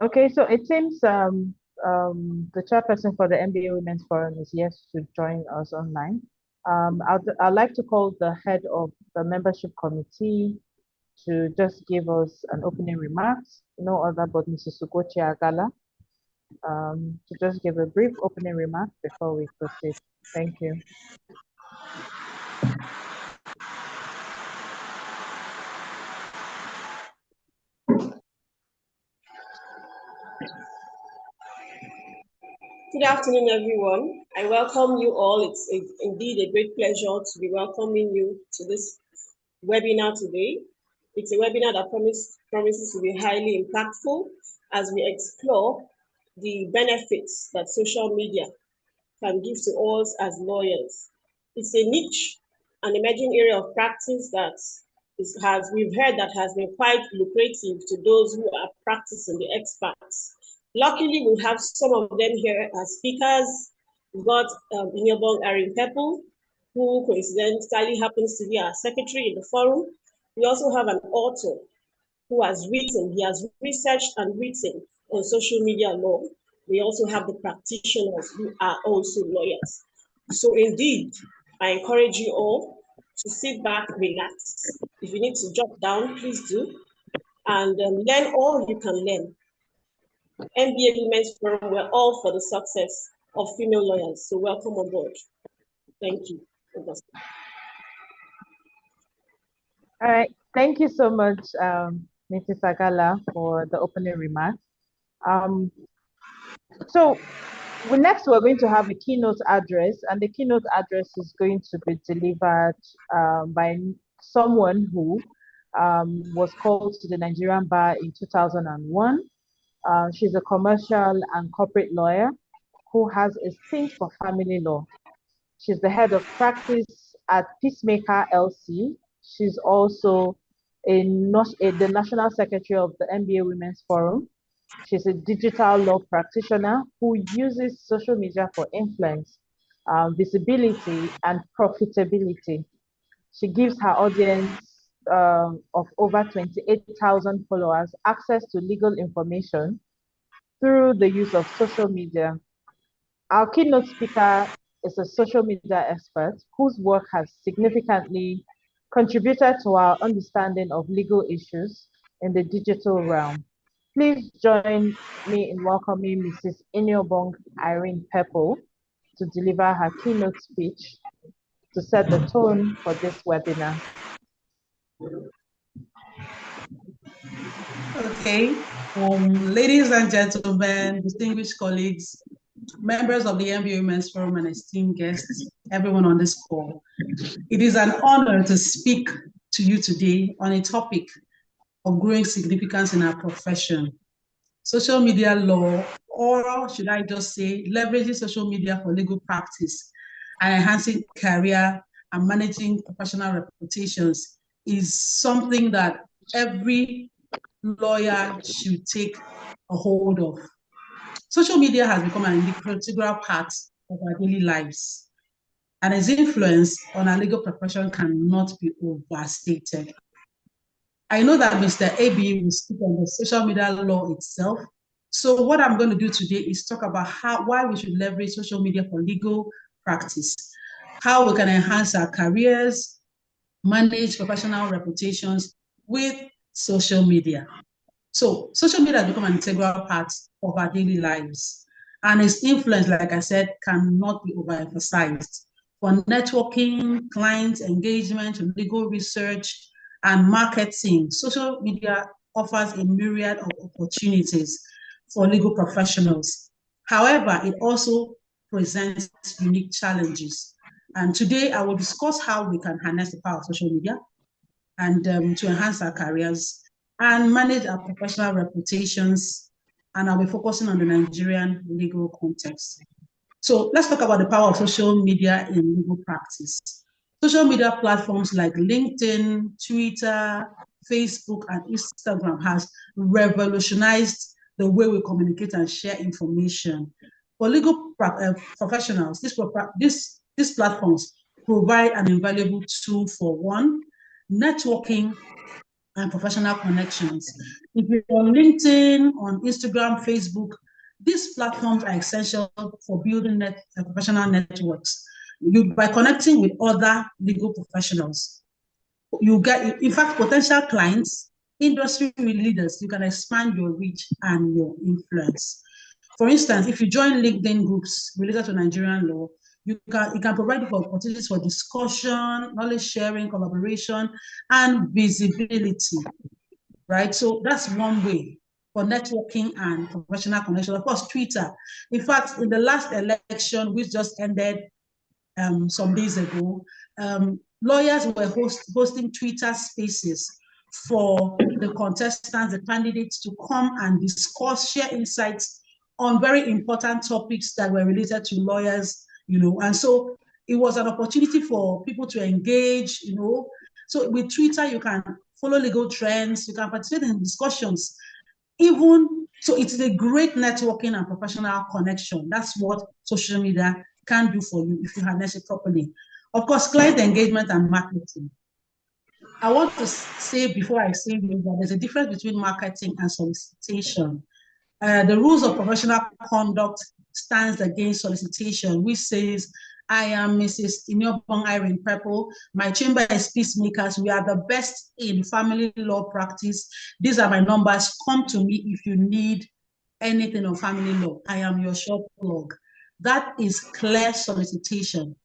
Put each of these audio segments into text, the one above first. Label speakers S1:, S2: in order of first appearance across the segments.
S1: Okay, so it seems the chairperson for the MBA Women's Forum is yet to join us online. I'd like to call the head of the membership committee to just give us an opening remarks. No other but Mrs. Sukochi Agala, to just give a brief opening remark before we proceed. Thank you.
S2: Good afternoon, everyone. I welcome you all. It's indeed a great pleasure to be welcoming you to this webinar today. It's a webinar that promises to be highly impactful as we explore the benefits that social media can give to us as lawyers. It's a niche, an emerging area of practice that we've heard that has been quite lucrative to those who are practicing, the experts. Luckily, we have some of them here as speakers. We've got Inyobong Arin Pepple, who coincidentally happens to be our secretary in the forum. We also have an author who has researched and written on social media law. We also have the practitioners who are also lawyers. So indeed, I encourage you all to sit back, relax. If you need to jot down, please do, and learn all you can learn. MBA Women's Forum, we're all for the success of female lawyers. So welcome on board. Thank you.
S1: All right. Thank you so much, Mrs. Agala, for the opening remarks. So next, we're going to have a keynote address, and the keynote address is going to be delivered by someone who was called to the Nigerian bar in 2001. She's a commercial and corporate lawyer who has a stint for family law. She's the head of practice at Peacemaker LC. She's also the National Secretary of the MBA Women's Forum. She's a digital law practitioner who uses social media for influence, visibility, and profitability. She gives her audience of over 28,000 followers access to legal information through the use of social media. Our keynote speaker is a social media expert whose work has significantly contributed to our understanding of legal issues in the digital realm. Please join me in welcoming Mrs. Inyobong Irene Pepple to deliver her keynote speech to set the tone for this webinar.
S3: Okay, ladies and gentlemen, distinguished colleagues, members of the MBA Women's Forum and esteemed guests, everyone on this call. It is an honor to speak to you today on a topic of growing significance in our profession. Social media law, or should I just say, leveraging social media for legal practice and enhancing career and managing professional reputations is something that every lawyer should take a hold of. Social media has become an integral part of our daily lives, and its influence on our legal profession cannot be overstated. I know that Mr. AB will speak on the social media law itself. So what I'm going to do today is talk about why we should leverage social media for legal practice, how we can enhance our careers, manage professional reputations with social media. So social media has become an integral part of our daily lives, and its influence, like I said, cannot be overemphasized. For networking, client engagement, legal research, and marketing, social media offers a myriad of opportunities for legal professionals. However, it also presents unique challenges. And today I will discuss how we can harness the power of social media and to enhance our careers and manage our professional reputations. And I'll be focusing on the Nigerian legal context. So let's talk about the power of social media in legal practice. Social media platforms like LinkedIn, Twitter, Facebook, and Instagram has revolutionized the way we communicate and share information. For legal professionals, these platforms provide an invaluable tool for one, networking and professional connections. If you're on LinkedIn, on Instagram, Facebook, these platforms are essential for building professional networks. By connecting with other legal professionals, you get, in fact, potential clients, industry leaders, you can expand your reach and your influence. For instance, if you join LinkedIn groups related to Nigerian law, it can provide you for opportunities for discussion, knowledge sharing, collaboration, and visibility, right? So that's one way for networking and professional connection. Of course, Twitter. In fact, in the last election, which just ended some days ago, lawyers were hosting Twitter spaces for the contestants, the candidates to come and discuss, share insights on very important topics that were related to lawyers, and so it was an opportunity for people to engage, So with Twitter, you can follow legal trends, you can participate in discussions, so it's a great networking and professional connection. That's what social media can do for you if you harness it properly. Of course, client engagement and marketing. I want to say before I say this that there's a difference between marketing and solicitation. The rules of professional conduct stands against solicitation, which says, I am Mrs. Inyobong Irene Purple. My chamber is Peacemakers. We are the best in family law practice. These are my numbers. Come to me if you need anything on family law. I am your shop plug. That is clear solicitation.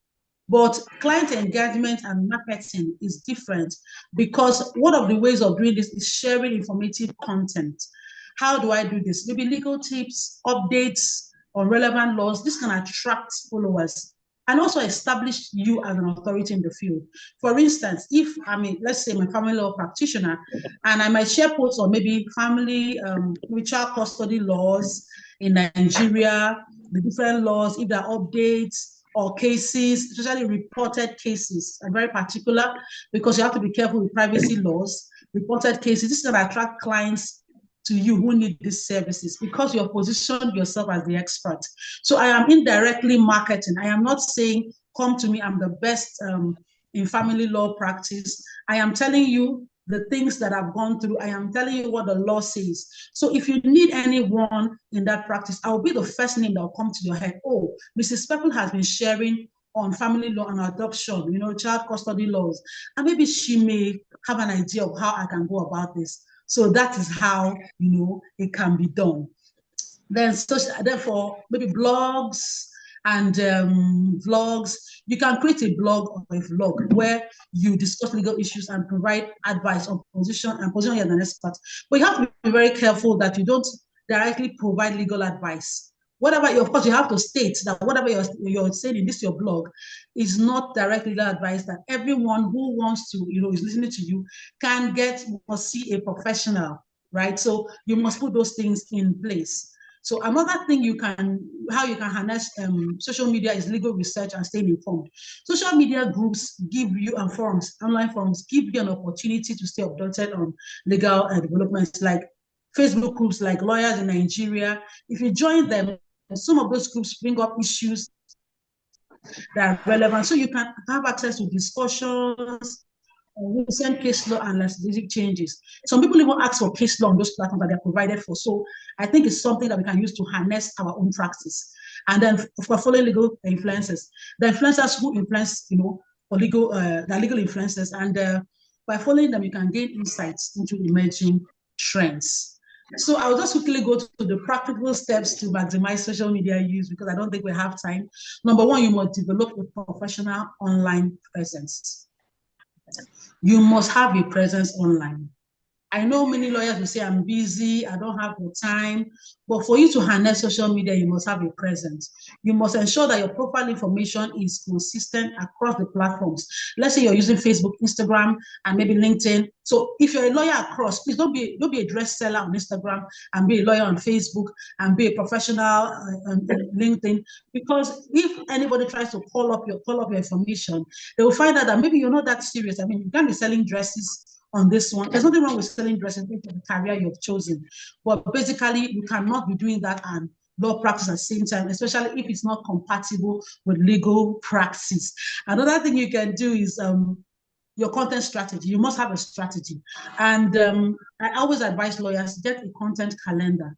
S3: But client engagement and marketing is different because one of the ways of doing this is sharing informative content. How do I do this? Maybe legal tips, updates on relevant laws. This can attract followers and also establish you as an authority in the field. For instance, let's say I'm a family law practitioner and I might share posts on maybe family, child custody laws in Nigeria, the different laws, if there are updates, or cases, especially reported cases, are very particular because you have to be careful with privacy laws. Reported cases, this is going to attract clients to you who need these services because you have positioned yourself as the expert. So I am indirectly marketing. I am not saying, come to me, I'm the best in family law practice. I am telling you the things that I've gone through. I am telling you what the law says. So if you need anyone in that practice, I'll be the first name that will come to your head. Oh, Mrs. Purple has been sharing on family law and adoption, child custody laws. And maybe she may have an idea of how I can go about this. So that is how, it can be done. Then, therefore, maybe blogs and vlogs. You can create a blog or a vlog where you discuss legal issues and provide advice on position you as an expert. But you have to be very careful that you don't directly provide legal advice. Of course, you have to state that whatever you're saying in your blog is not direct legal advice, that everyone who wants to, is listening to you must see a professional, right? So you must put those things in place. So another thing how you can harness social media is legal research and staying informed. Social media groups give you, and forums, online forums, give you an opportunity to stay updated on legal developments, like Facebook groups like Lawyers in Nigeria. If you join them, some of those groups bring up issues that are relevant. So you can have access to discussions, recent case law and legislative changes. Some people even ask for case law on those platforms that they're provided for. So I think it's something that we can use to harness our own practice. And then for following legal influencers, the influencers who influence, for legal, the legal influencers, and by following them, you can gain insights into emerging trends. So I'll just quickly go to the practical steps to maximize social media use because I don't think we have time. Number one, you must develop a professional online presence. You must have a presence online. I know many lawyers will say, I'm busy, I don't have the time, but for you to harness social media, you must have a presence. You must ensure that your profile information is consistent across the platforms. Let's say you're using Facebook, Instagram, and maybe LinkedIn. So if you're a lawyer across, please don't be a dress seller on Instagram and be a lawyer on Facebook and be a professional on LinkedIn. Because if anybody tries to call up your information, they will find out that maybe you're not that serious. I mean, you can't be selling dresses on this one. There's nothing wrong with selling dresses into the career you've chosen. But basically, you cannot be doing that and law practice at the same time, especially if it's not compatible with legal practice. Another thing you can do is your content strategy. You must have a strategy. And I always advise lawyers, get a content calendar.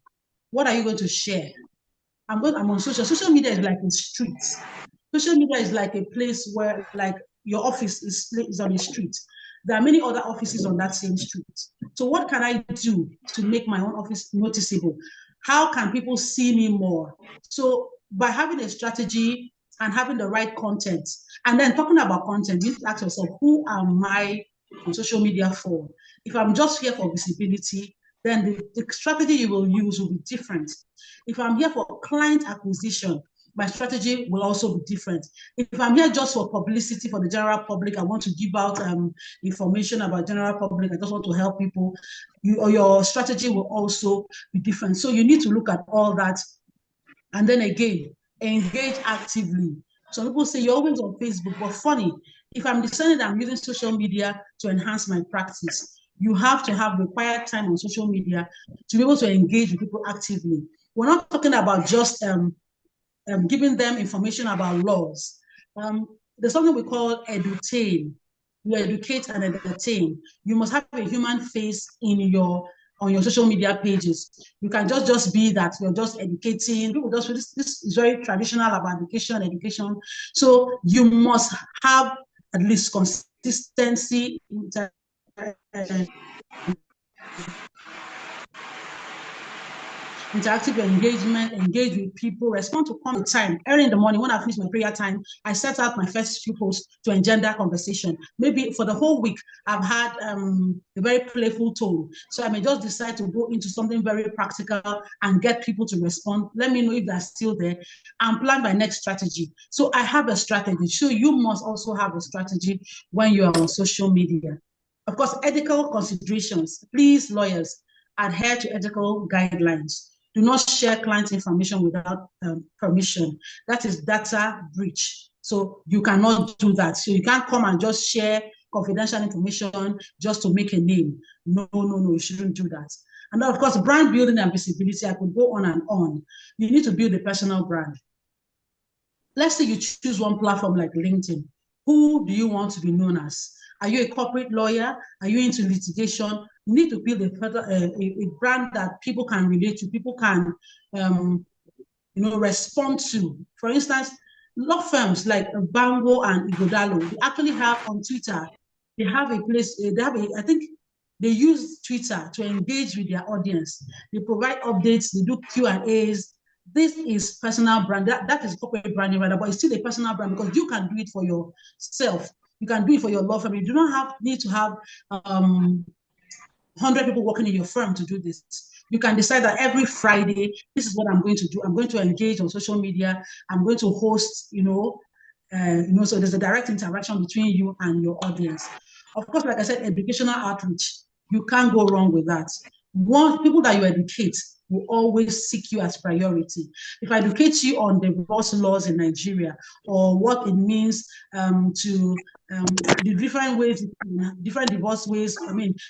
S3: What are you going to share? I'm on social media is like a street. Social media is like a place where, like, your office is on the street. There are many other offices on that same street. So what can I do to make my own office noticeable? How can people see me more? So by having a strategy and having the right content, and then talking about content, you need to ask yourself, who am I on social media for? If I'm just here for visibility, then the strategy you will use will be different. If I'm here for client acquisition, my strategy will also be different. If I'm here just for publicity for the general public, I want to give out information about general public, I just want to help people, your strategy will also be different. So you need to look at all that. And then again, engage actively. Some people say you're always on Facebook, but funny, if I'm deciding that I'm using social media to enhance my practice, you have to have required time on social media to be able to engage with people actively. We're not talking about just giving them information about laws. There's something we call edutain. You educate and entertain. You must have a human face on your social media pages. You can just be that you're just educating. People just this is very traditional about education. So you must have at least consistency in interactive engagement, engage with people, respond to comment time. Early in the morning, when I finish my prayer time, I set out my first few posts to engender conversation. Maybe for the whole week, I've had a very playful tone. So I may just decide to go into something very practical and get people to respond. Let me know if they're still there and plan my next strategy. So I have a strategy. So you must also have a strategy when you are on social media. Of course, ethical considerations. Please, lawyers, adhere to ethical guidelines. Do not share client information without permission. That is data breach. So you cannot do that. So you can't come and just share confidential information just to make a name. No, you shouldn't do that. And then, of course, brand building and visibility, I could go on and on. You need to build a personal brand. Let's say you choose one platform like LinkedIn. Who do you want to be known as? Are you a corporate lawyer? Are you into litigation? You need to build a brand that people can relate to, people can respond to. For instance, law firms like Bango and Ighodalo, they actually have on Twitter, they have a place, I think they use Twitter to engage with their audience. They provide updates, they do Q&As. This is personal brand. That is corporate branding, rather, but it's still a personal brand because you can do it for yourself. You can do it for your law firm. You do not need to have 100 people working in your firm to do this. You can decide that every Friday, this is what I'm going to do. I'm going to engage on social media. I'm going to host, so there's a direct interaction between you and your audience. Of course, like I said, educational outreach. You can't go wrong with that. People that you educate will always seek you as priority. If I educate you on the divorce laws in Nigeria or what it means to the different ways, different divorce ways,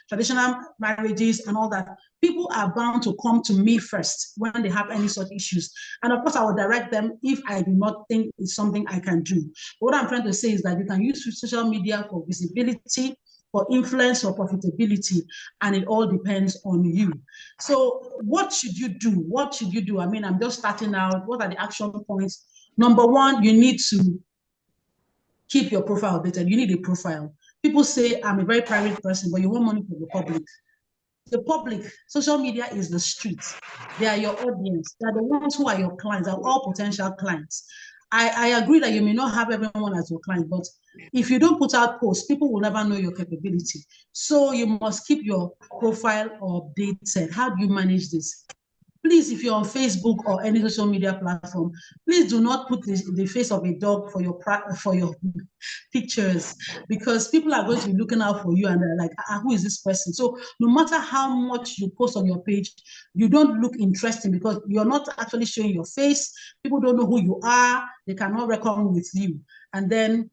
S3: traditional marriages and all that, people are bound to come to me first when they have any such issues. And of course, I will direct them if I do not think it's something I can do. But what I'm trying to say is that you can use social media for visibility, for influence, or profitability, and it all depends on you. So what should you do? What should you do? I'm just starting out. What are the action points? Number one, you need to keep your profile updated. You need a profile. People say, I'm a very private person, but you want money from the public. The public, social media is the street. They are your audience. They are the ones who are your clients, are all potential clients. I agree that you may not have everyone as your client, but if you don't put out posts, people will never know your capability. So you must keep your profile updated. How do you manage this? Please, if you're on Facebook or any social media platform, please do not put the face of a dog for your pictures, because people are going to be looking out for you and they're like, who is this person? So no matter how much you post on your page, you don't look interesting because you're not actually showing your face. People don't know who you are. They cannot reckon with you. And then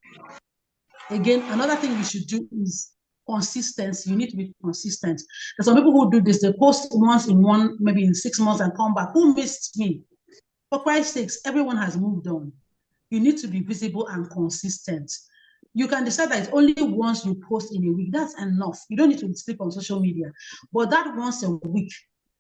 S3: again, another thing you should do is consistency. You need to be consistent. There's some people who do this. They post once maybe in 6 months and come back. Who missed me? For Christ's sakes, everyone has moved on. You need to be visible and consistent. You can decide that it's only once you post in a week. That's enough. You don't need to sleep on social media. But that once a week,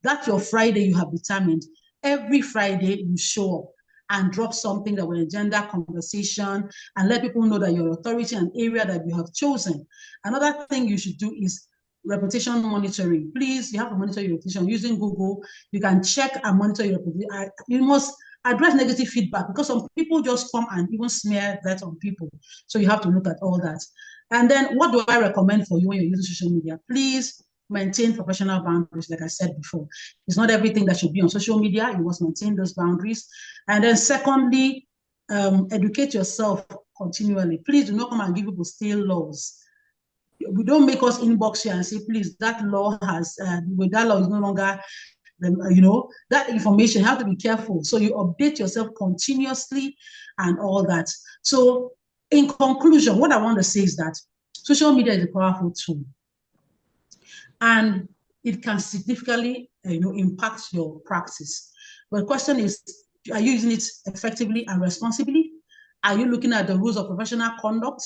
S3: that's your Friday you have determined. Every Friday you show up and drop something that will engender conversation and let people know that your authority and area that you have chosen. Another thing you should do is reputation monitoring. Please, you have to monitor your reputation using Google. You can check and monitor your reputation. You must address negative feedback because some people just come and even smear that on people. So you have to look at all that. And then what do I recommend for you when you're using social media? Please maintain professional boundaries, like I said before. It's not everything that should be on social media. You must maintain those boundaries. And then secondly, educate yourself continually. Please do not come and give people stale laws. We don't make us inbox here and say, please, that law has, that law is no longer, that information, you have to be careful. So you update yourself continuously and all that. So in conclusion, what I want to say is that social media is a powerful tool and it can significantly, impact your practice. But the question is, are you using it effectively and responsibly? Are you looking at the rules of professional conduct?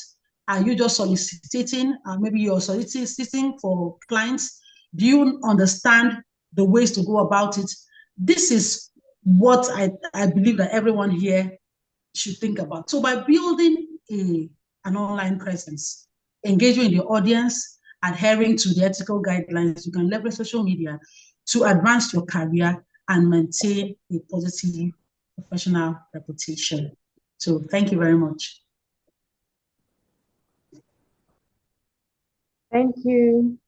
S3: Are you just soliciting? Maybe you're soliciting for clients. Do you understand the ways to go about it? This is what I believe that everyone here should think about. So by building an online presence, engaging with the audience, adhering to the ethical guidelines, you can leverage social media to advance your career and maintain a positive professional reputation. So thank you very much.
S1: Thank you.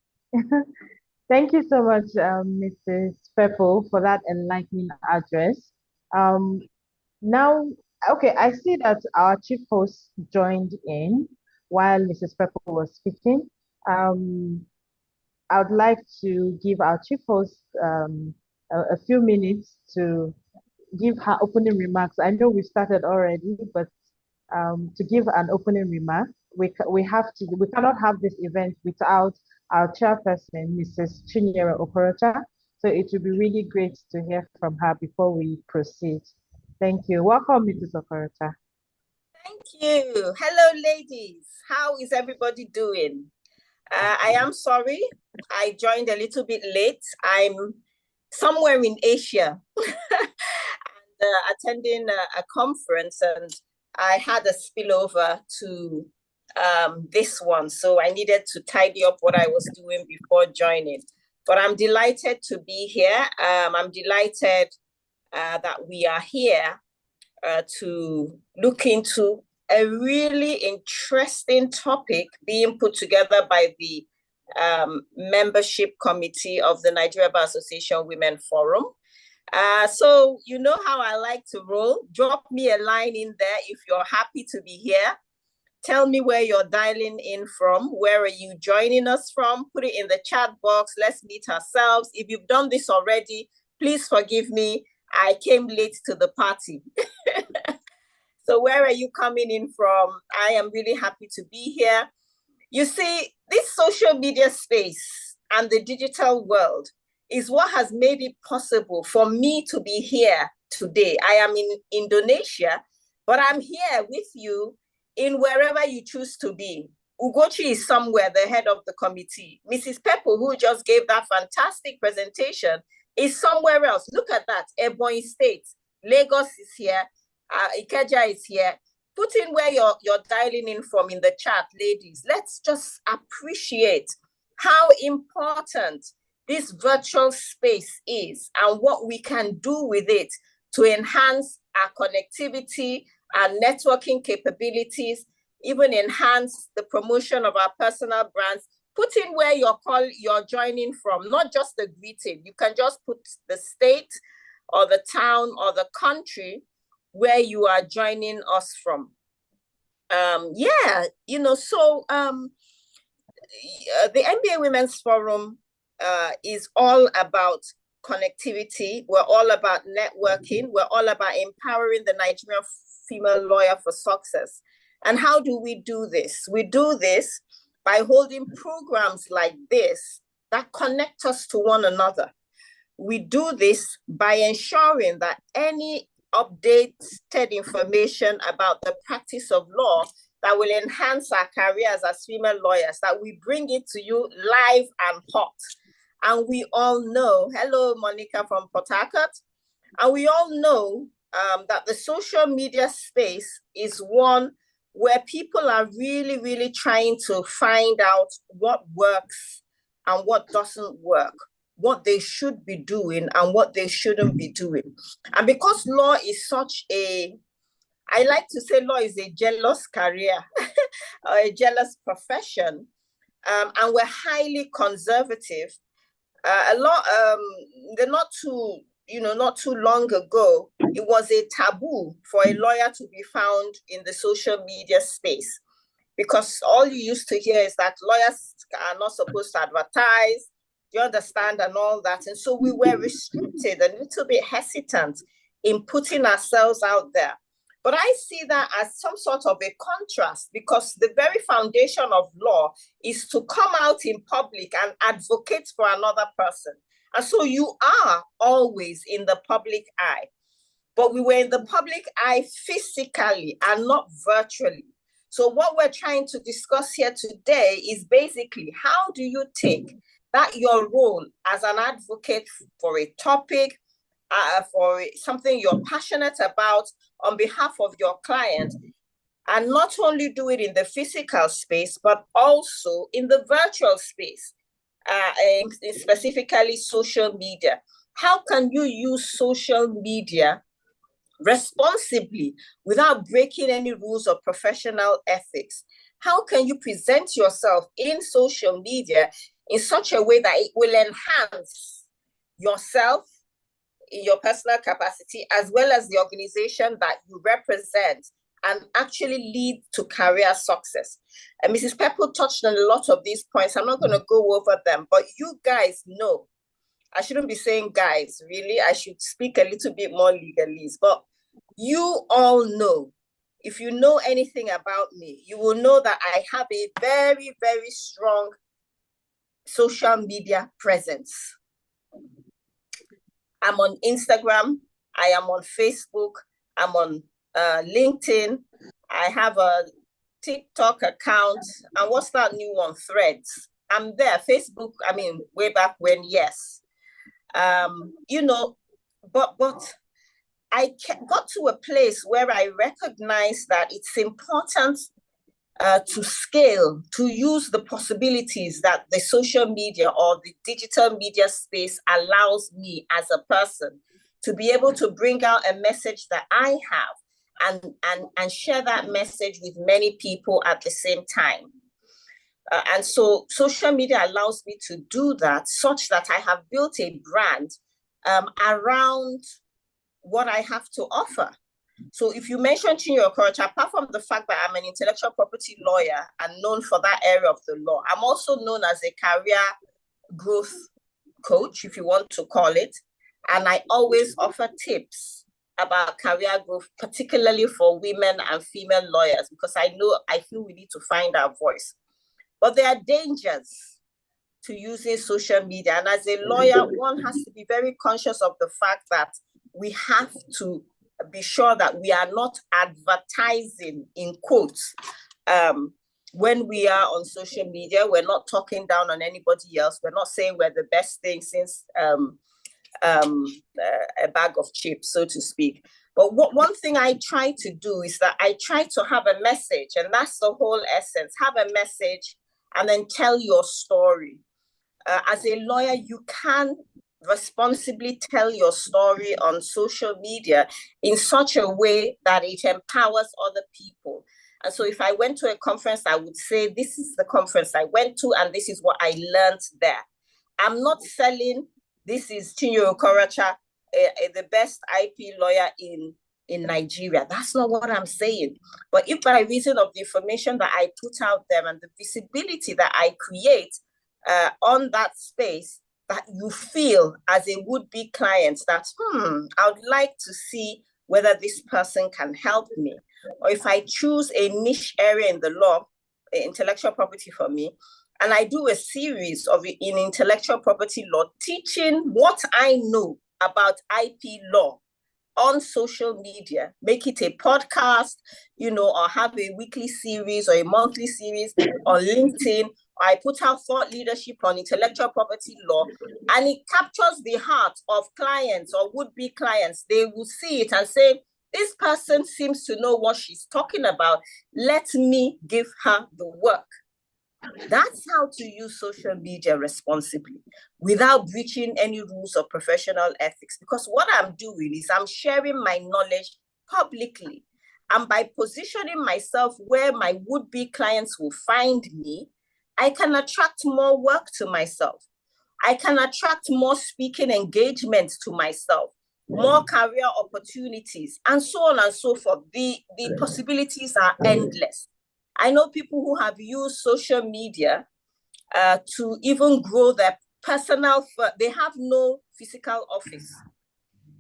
S1: Thank you so much, Mrs. Pepple, for that enlightening address. Now, okay, I see that our chief host joined in while Mrs. Pepple was speaking. I would like to give our chief host a few minutes to give her opening remarks. I know we started already, but to give an opening remark, we cannot have this event without our chairperson, Mrs. Chinyere Okorota. So it would be really great to hear from her before we proceed. Thank you. Welcome, Mrs. Okorota.
S4: Thank you. Hello, ladies. How is everybody doing? I am sorry. I joined a little bit late. I'm somewhere in Asia and attending a conference, and I had a spillover to this one. So I needed to tidy up what I was doing before joining. But I'm delighted to be here. I'm delighted that we are here to look into a really interesting topic being put together by the membership committee of the Nigeria Bar Association Women Forum. So you know how I like to roll. Drop me a line in there if you're happy to be here. Tell me where you're dialing in from. Where are you joining us from? Put it in the chat box. Let's meet ourselves. If you've done this already, please forgive me. I came late to the party. So where are you coming in from? I am really happy to be here. You see, this social media space and the digital world is what has made it possible for me to be here today. I am in Indonesia, but I'm here with you in wherever you choose to be. Ugochi is somewhere, the head of the committee. Mrs. Pepple, who just gave that fantastic presentation, is somewhere else. Look at that, Ebonyi State. Lagos is here. Ikeja is here. Put in where you're dialing in from in the chat, ladies. Let's just appreciate how important this virtual space is and what we can do with it to enhance our connectivity, our networking capabilities, even enhance the promotion of our personal brands. Put in where you're joining from, not just the greeting. You can just put the state or the town or the country where you are joining us from. The NBA Women's Forum is all about connectivity. We're all about networking. We're all about empowering the Nigerian female lawyer for success. And how do we do this? We do this by holding programs like this that connect us to one another. We do this by ensuring that any updated information about the practice of law that will enhance our careers as female lawyers, that we bring it to you live and hot. And we all know, hello, Monica from Port Harcourt, and we all know that the social media space is one where people are really, really trying to find out what works and what doesn't work, what they should be doing and what they shouldn't be doing. And because law is such a, I like to say law is a jealous career or a jealous profession, and we're highly conservative. Not too long ago, it was a taboo for a lawyer to be found in the social media space, because all you used to hear is that lawyers are not supposed to advertise, you understand, and all that. And so we were restricted, a little bit hesitant in putting ourselves out there. But I see that as some sort of a contrast, because the very foundation of law is to come out in public and advocate for another person. And so you are always in the public eye. But we were in the public eye physically and not virtually. So what we're trying to discuss here today is basically, how do you take that your role as an advocate for a topic, for something you're passionate about on behalf of your client, and not only do it in the physical space, but also in the virtual space, specifically social media. How can you use social media responsibly without breaking any rules of professional ethics? How can you present yourself in social media in such a way that it will enhance yourself in your personal capacity, as well as the organization that you represent, and actually lead to career success? And Mrs. Pepple touched on a lot of these points. I'm not going to go over them, but you guys know, I shouldn't be saying guys, really. I should speak a little bit more legalese, but you all know, if you know anything about me, you will know that I have a very, very strong social media presence. I'm on Instagram, I am on Facebook, I'm on LinkedIn, I have a TikTok account, and what's that new one, Threads? I'm there. Facebook, I mean, way back when, yes. But I got to a place where I recognized that it's important to scale, to use the possibilities that the social media or the digital media space allows me as a person to be able to bring out a message that I have and share that message with many people at the same time. And so social media allows me to do that, such that I have built a brand around what I have to offer. So if you mention Chinyo Okorocha, apart from the fact that I'm an intellectual property lawyer and known for that area of the law, I'm also known as a career growth coach, if you want to call it. And I always offer tips about career growth, particularly for women and female lawyers, because I feel we need to find our voice. But there are dangers to using social media. And as a lawyer, one has to be very conscious of the fact that we have to be sure that we are not advertising, in quotes, when we are on social media. We're not talking down on anybody else. We're not saying we're the best thing since a bag of chips, so to speak. But one thing I try to do is that I try to have a message, and that's the whole essence. Have a message and then tell your story. As a lawyer, you can responsibly tell your story on social media in such a way that it empowers other people. And so if I went to a conference, I would say, this is the conference I went to, and this is what I learned there. I'm not selling, this is Chinyo Okorocha, the best IP lawyer in Nigeria. That's not what I'm saying. But if by reason of the information that I put out there and the visibility that I create on that space, that you feel as a would-be client that, I would like to see whether this person can help me. Or if I choose a niche area in the law, intellectual property for me, and I do a series of in intellectual property law, teaching what I know about IP law on social media, make it a podcast, or have a weekly series or a monthly series on LinkedIn. I put out thought leadership on intellectual property law, and it captures the heart of clients or would-be clients. They will see it and say, this person seems to know what she's talking about. Let me give her the work. That's how to use social media responsibly without breaching any rules of professional ethics. Because what I'm doing is I'm sharing my knowledge publicly. And by positioning myself where my would-be clients will find me, I can attract more work to myself. I can attract more speaking engagements to myself, more career opportunities, and so on and so forth. The possibilities are endless. I know people who have used social media to even grow their personal, they have no physical office.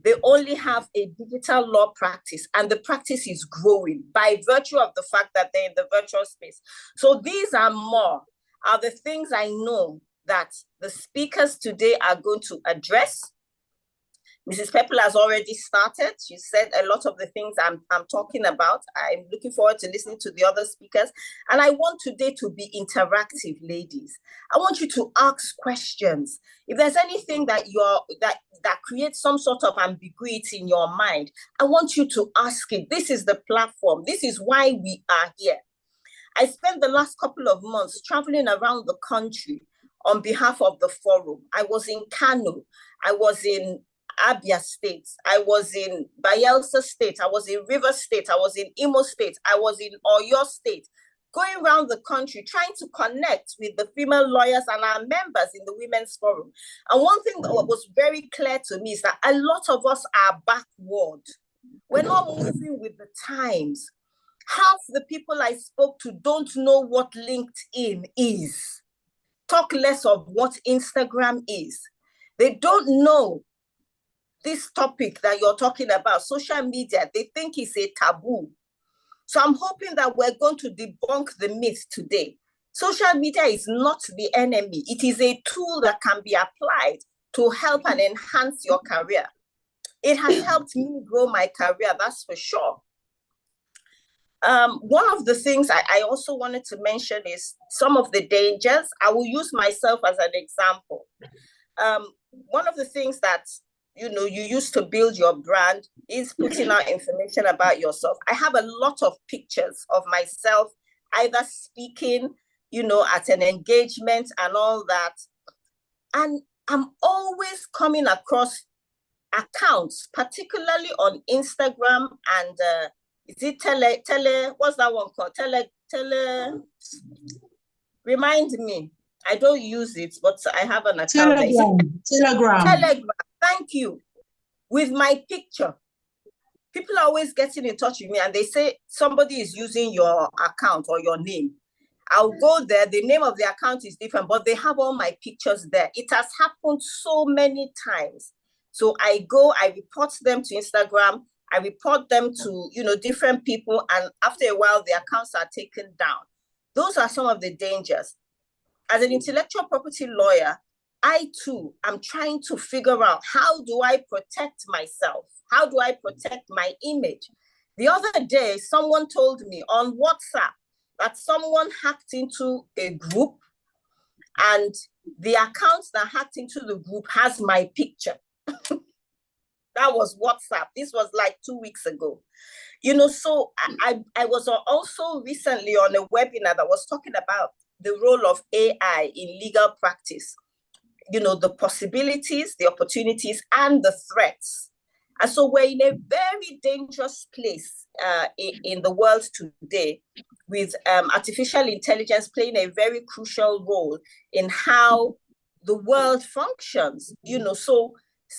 S4: They only have a digital law practice, and the practice is growing by virtue of the fact that they're in the virtual space. So these are the things I know that the speakers today are going to address. Mrs. Pepple has already started. She said a lot of the things I'm talking about. I'm looking forward to listening to the other speakers. And I want today to be interactive, ladies. I want you to ask questions. If there's anything that that creates some sort of ambiguity in your mind, I want you to ask it. This is the platform. This is why we are here. I spent the last couple of months traveling around the country on behalf of the forum. I was in Kano. I was in Abia State. I was in Bayelsa State. I was in River State. I was in Imo State. I was in Oyo State, going around the country, trying to connect with the female lawyers and our members in the Women's Forum. And one thing that was very clear to me is that a lot of us are backward. We're not moving with the times. Half the people I spoke to don't know what LinkedIn is. Talk less of what Instagram is. They don't know this topic that you're talking about, social media. They think it's a taboo. So I'm hoping that we're going to debunk the myth today. Social media is not the enemy. It is a tool that can be applied to help and enhance your career. It has helped me grow my career, that's for sure. One of the things I also wanted to mention is some of the dangers. I will use myself as an example. One of the things that you use to build your brand is putting out information about yourself. I have a lot of pictures of myself, either speaking, at an engagement and all that. And I'm always coming across accounts, particularly on Instagram and is it tele, what's that one called? Remind me. I don't use it, but I have an account. Telegram. Thank you. With my picture. People are always getting in touch with me and they say somebody is using your account or your name. I'll go there. The name of the account is different, but they have all my pictures there. It has happened so many times. So I go, I report them to Instagram. I report them to, different people. And after a while, the accounts are taken down. Those are some of the dangers. As an intellectual property lawyer, I too am trying to figure out, how do I protect myself? How do I protect my image? The other day, someone told me on WhatsApp that someone hacked into a group and the account that hacked into the group has my picture. That was WhatsApp. This was like 2 weeks ago. So I was also recently on a webinar that was talking about the role of AI in legal practice. The possibilities, the opportunities, and the threats. And so we're in a very dangerous place in the world today, with artificial intelligence playing a very crucial role in how the world functions. So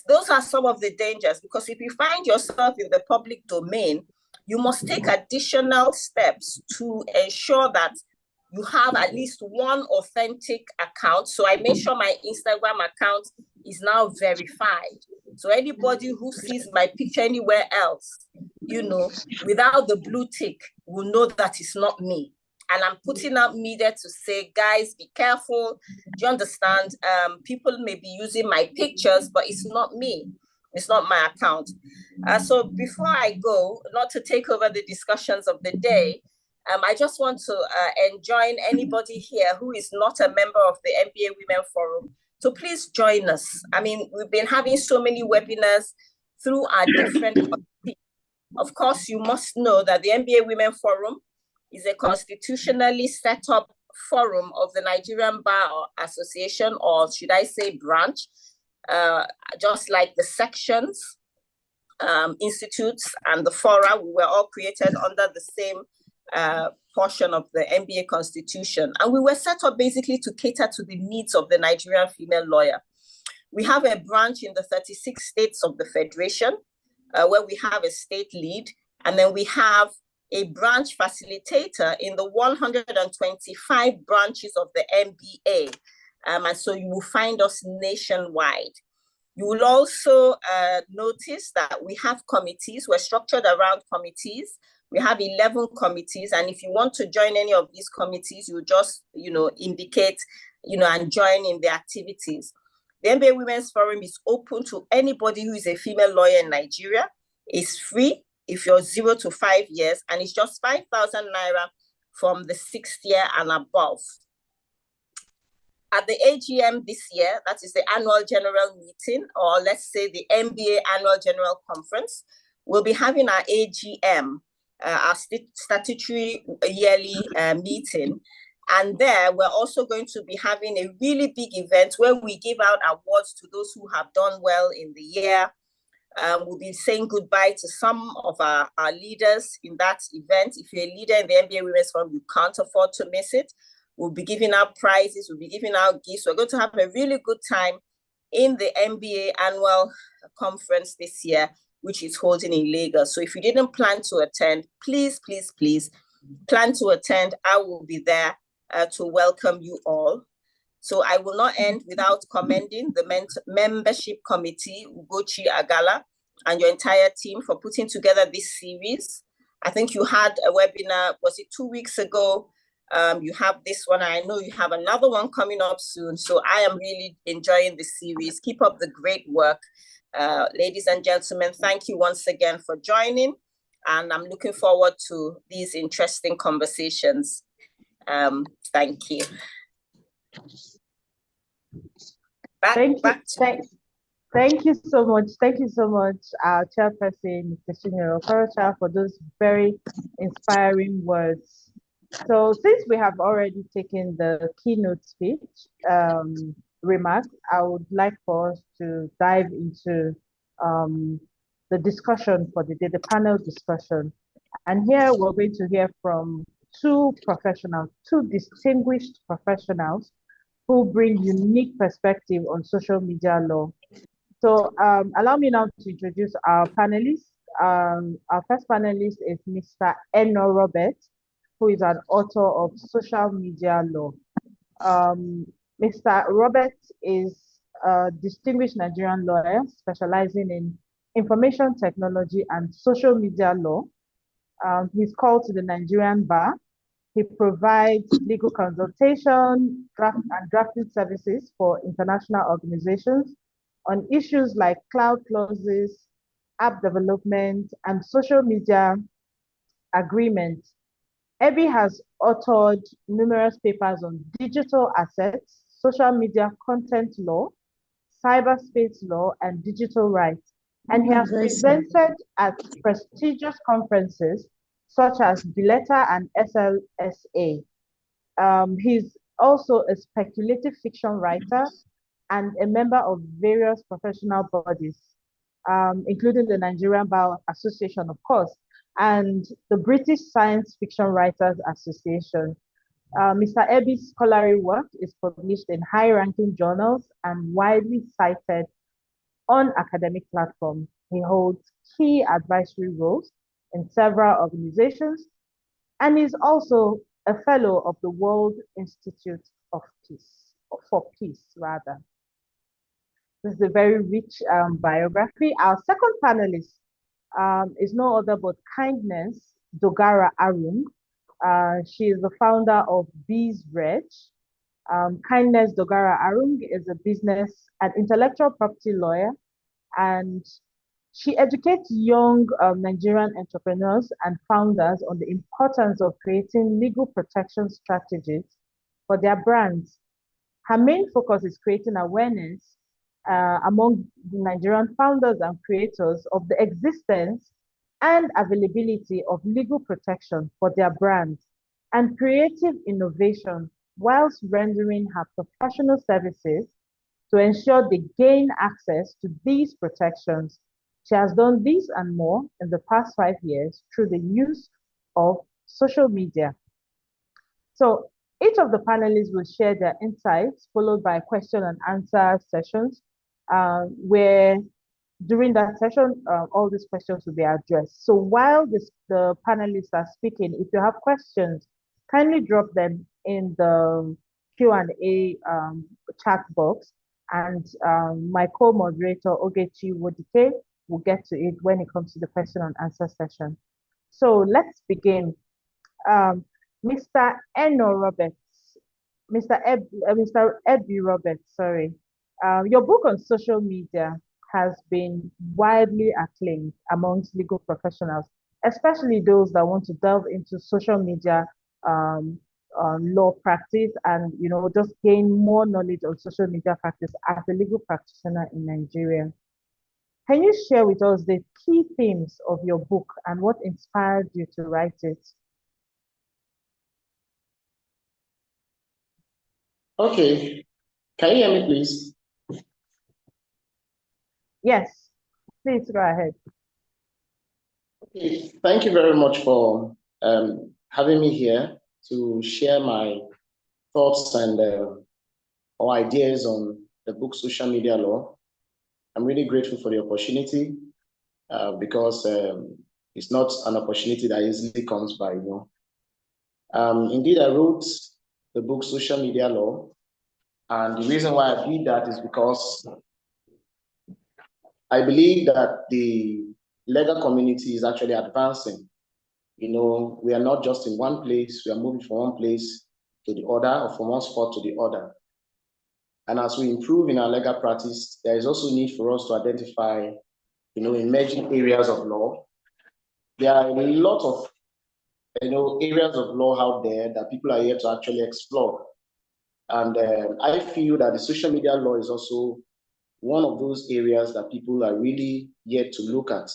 S4: those are some of the dangers, because if you find yourself in the public domain, you must take additional steps to ensure that you have at least one authentic account. So I make sure my Instagram account is now verified. So anybody who sees my picture anywhere else, without the blue tick, will know that it's not me. And I'm putting out media to say, guys, be careful. Do you understand? People may be using my pictures, but it's not me. It's not my account. So before I go, not to take over the discussions of the day, I just want to enjoin anybody here who is not a member of the MBA Women Forum to please join us. I mean, we've been having so many webinars through our different committees. Of course, you must know that the MBA Women Forum is a constitutionally set up forum of the Nigerian Bar Association, or should I say branch, just like the sections, institutes, and the fora. We were all created under the same portion of the MBA Constitution. And we were set up basically to cater to the needs of the Nigerian female lawyer. We have a branch in the 36 states of the Federation, where we have a state lead, and then we have a branch facilitator in the 125 branches of the MBA. And so you will find us nationwide. You will also notice that we have committees. We're structured around committees. We have 11 committees. And if you want to join any of these committees, you just, indicate, and join in the activities. The MBA Women's Forum is open to anybody who is a female lawyer in Nigeria. It's free if you're 0 to 5 years, and it's just 5,000 naira from the 6th year and above. At the AGM this year, that is the annual general meeting, or let's say the MBA annual general conference, we'll be having our AGM, our statutory yearly meeting. And there, we're also going to be having a really big event where we give out awards to those who have done well in the year. We'll be saying goodbye to some of our leaders in that event. If you're a leader in the MBA Women's Forum, you can't afford to miss it. We'll be giving out prizes, we'll be giving out gifts. We're going to have a really good time in the MBA annual conference this year, which is holding in Lagos. So if you didn't plan to attend, please, please, please plan to attend. I will be there to welcome you all. So I will not end without commending the membership committee, Ugochi Agala, and your entire team for putting together this series. I think you had a webinar, was it 2 weeks ago? You have this one. I know you have another one coming up soon. So I am really enjoying this series. Keep up the great work. Ladies and gentlemen, thank you once again for joining. And I'm looking forward to these interesting conversations. Thank you.
S1: Thank you so much. Thank you so much, our chairperson, Mr. Chinyere Okorocha, for those very inspiring words. So since we have already taken the keynote speech remarks, I would like for us to dive into the discussion for the day, the panel discussion. And here we're going to hear from two distinguished professionals who bring unique perspective on social media law. So allow me now to introduce our panelists. Our first panelist is Mr. Eno Robert, who is an author of Social Media Law. Mr. Robert is a distinguished Nigerian lawyer specializing in information technology and social media law. He's called to the Nigerian Bar. He provides legal consultation and drafting services for international organizations on issues like cloud clauses, app development, and social media agreements. Ebi has authored numerous papers on digital assets, social media content law, cyberspace law, and digital rights. And he has presented at prestigious conferences such as Bileta and SLSA. He's also a speculative fiction writer and a member of various professional bodies, including the Nigerian Bar Association, of course, and the British Science Fiction Writers Association. Mr. Ebi's scholarly work is published in high-ranking journals and widely cited on academic platforms. He holds key advisory roles in several organizations and is also a fellow of the World Institute of Peace, for Peace, rather. This is a very rich biography. Our second panelist is no other but Kindness Dogara Arung. She is the founder of Bees Reg. Kindness Dogara Arung is a business and intellectual property lawyer and she educates young Nigerian entrepreneurs and founders on the importance of creating legal protection strategies for their brands. Her main focus is creating awareness among the Nigerian founders and creators of the existence and availability of legal protection for their brands and creative innovation whilst rendering her professional services to ensure they gain access to these protections. She has done this and more in the past 5 years through the use of social media. So each of the panelists will share their insights, followed by question and answer sessions, where during that session, all these questions will be addressed. So while the panelists are speaking, if you have questions, kindly drop them in the Q&A chat box, and my co-moderator, Ogechi Wodike, will get to it when it comes to the question and answer session. So let's begin. Mr. Eno Roberts, Mr. Ebby Roberts, sorry. Your book on social media has been widely acclaimed amongst legal professionals, especially those that want to delve into social media law practice and just gain more knowledge on social media practice as a legal practitioner in Nigeria. Can you share with us the key themes of your book and what inspired you to write it?
S5: Okay. Can you hear me, please?
S1: Yes, please go ahead.
S5: Okay. Thank you very much for having me here to share my thoughts and or ideas on the book Social Media Law. I'm really grateful for the opportunity because it's not an opportunity that easily comes by, Indeed, I wrote the book Social Media Law, and the reason why I did that is because I believe that the legal community is actually advancing. We are not just in one place, we are moving from one place to the other or from one spot to the other. And as we improve in our legal practice, there is also need for us to identify, emerging areas of law. There are a lot of, areas of law out there that people are here to actually explore. And I feel that the social media law is also one of those areas that people are really yet to look at.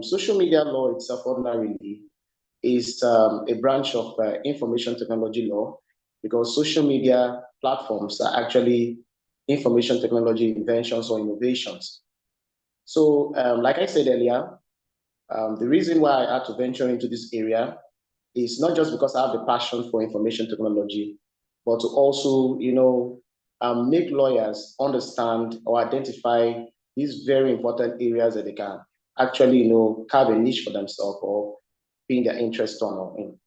S5: Social media law itself ordinarily is a branch of information technology law, because social media platforms are actually information technology inventions or innovations. So like I said earlier, the reason why I had to venture into this area is not just because I have the passion for information technology, but to also, make lawyers understand or identify these very important areas that they can actually, carve a niche for themselves or being their interest on or in.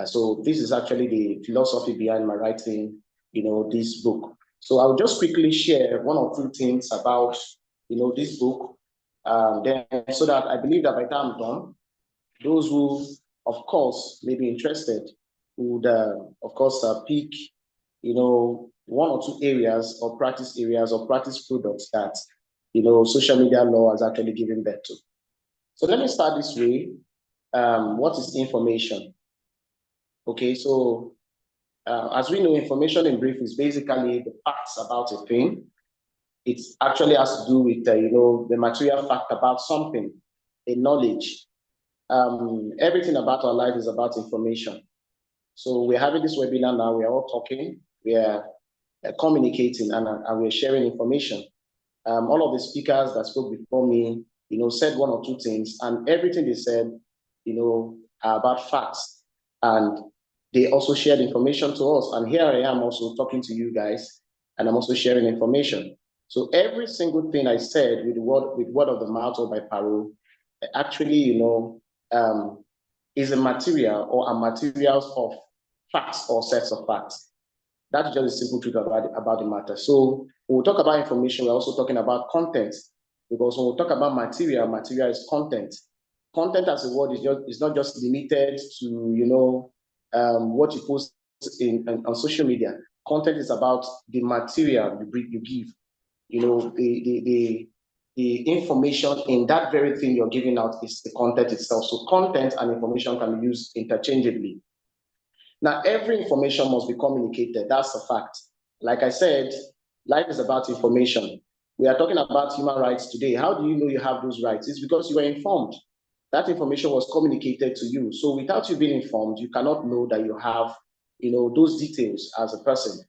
S5: So this is actually the philosophy behind my writing, this book. So I'll just quickly share one or two things about, this book. Then, so that I believe that by the time I'm done, those who, of course, may be interested would, of course, pick, one or two areas or practice products that, social media law has actually given birth to. So let me start this way. What is information? Okay, so as we know, information in brief is basically the facts about a thing. It actually has to do with, the material fact about something, a knowledge. Everything about our life is about information. So we're having this webinar now, we are all talking, we are communicating, and we're sharing information. All of the speakers that spoke before me, said one or two things, and everything they said, are about facts. And they also shared information to us. And here I am also talking to you guys, and I'm also sharing information. So every single thing I said with word of the mouth or by parole, actually, is a material or a materials of facts or sets of facts. That's just a simple truth about the matter. So when we talk about information, we're also talking about content, because when we talk about material is content. Content as a word is not just limited to what you post on social media. Content is about the material you give, the the information in that very thing you're giving out is the content itself. So content and information can be used interchangeably. Now, every information must be communicated. That's a fact. Like I said, life is about information. We are talking about human rights today. How do you know you have those rights? It's because you were informed. That information was communicated to you. So without you being informed, you cannot know that you have, those details as a person,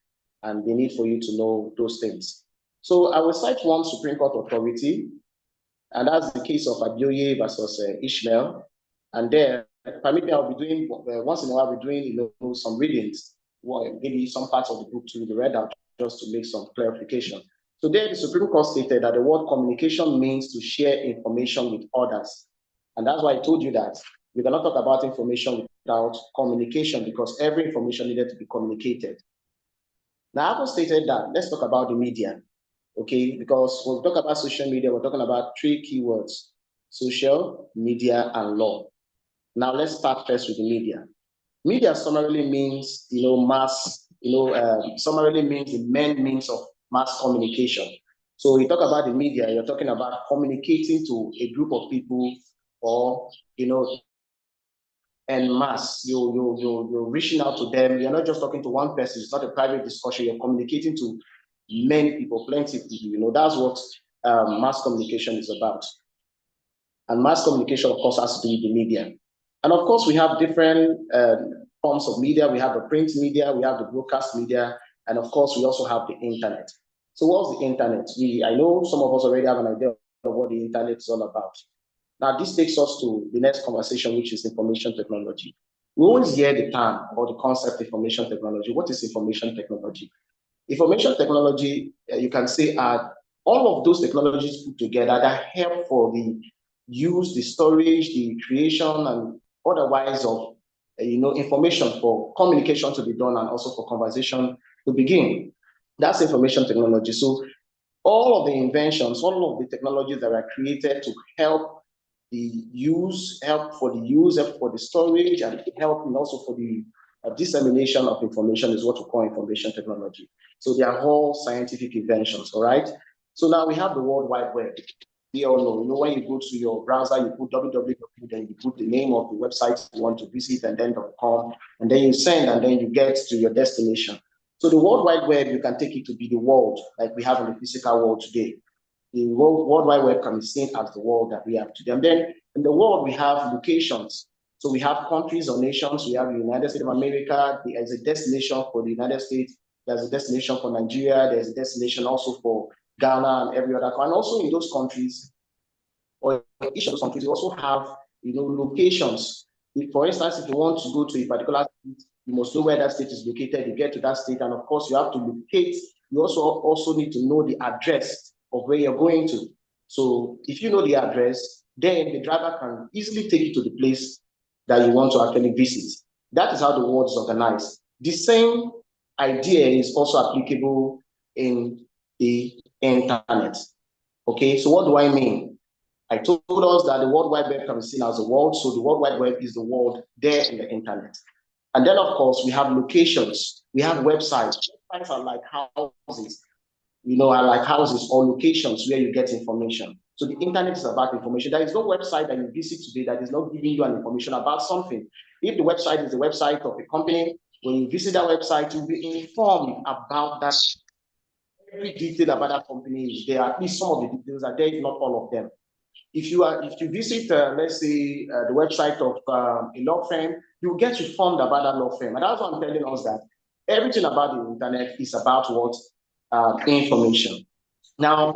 S5: and the need for you to know those things. So I will cite one Supreme Court authority, and that's the case of Abioye versus Ishmael. And there, permit me, I'll be doing, once in a while, I'll be doing some readings, maybe some parts of the book to be read out just to make some clarification. So there, the Supreme Court stated that the word communication means to share information with others. And that's why I told you that we cannot talk about information without communication, because every information needed to be communicated. Now, having stated that, let's talk about the media, okay? Because when we talk about social media, we're talking about three keywords: social, media, and law. Now, let's start first with the media. Media summarily means, mass, summarily means the main means of mass communication. So when you talk about the media, you're talking about communicating to a group of people, or, en masse. You're reaching out to them. You're not just talking to one person. It's not a private discussion. You're communicating to many people, plenty of people. That's what mass communication is about. And mass communication, of course, has to do with the media. And of course, we have different forms of media. We have the print media, we have the broadcast media, and of course, we also have the internet. So what's the internet? I know some of us already have an idea of what the internet is all about. Now, this takes us to the next conversation, which is information technology. We always hear the term or the concept information technology. What is information technology? Information technology, you can say, are all of those technologies put together that help for the use, the storage, the creation, and otherwise of information for communication to be done and also for conversation to begin. That's information technology. So all of the inventions, all of the technologies that are created to help the use, help for the storage, and help and also for the dissemination of information is what we call information technology. So they are all scientific inventions, all right? So now we have the World Wide Web. We all know, when you go to your browser, you put www, then you put the name of the website you want to visit, and then .com, and then you send, and then you get to your destination. So the World Wide Web, you can take it to be the world like we have in the physical world today. The World Wide Web can be seen as the world that we have today. And then in the world, we have locations. So we have countries or nations. We have the United States of America. There's a destination for the United States. There's a destination for Nigeria. There's a destination also for Ghana and every other country. And also in those countries, or each of those countries, you also have locations. For instance, if you want to go to a particular state, you must know where that state is located. You get to that state, and of course, you have to locate. You also need to know the address of where you're going to. So if you know the address, then the driver can easily take you to the place that you want to actually visit. That is how the world is organized. The same idea is also applicable in the internet. Okay, so what do I mean? I told us that the World Wide Web can be seen as a world, so the World Wide Web is the world there in the internet. And then, of course, we have locations, we have websites. Websites are like houses, are like houses or locations where you get information. So the internet is about information. There is no website that you visit today that is not giving you an information about something. If the website is the website of a company, when you visit that website, you'll be informed about that. Every detail about that company is there. At least some of the details are there, if not all of them. If you visit, let's say, the website of a law firm, you'll get informed about that law firm. And that's what I'm telling us, that everything about the internet is about what? Information. Now,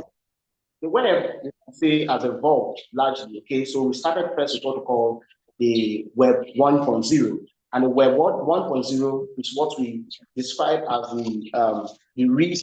S5: the web, you can say, has evolved largely. Okay, so we started first with what we call the Web 1.0, and the Web 1.0 is what we describe as the read.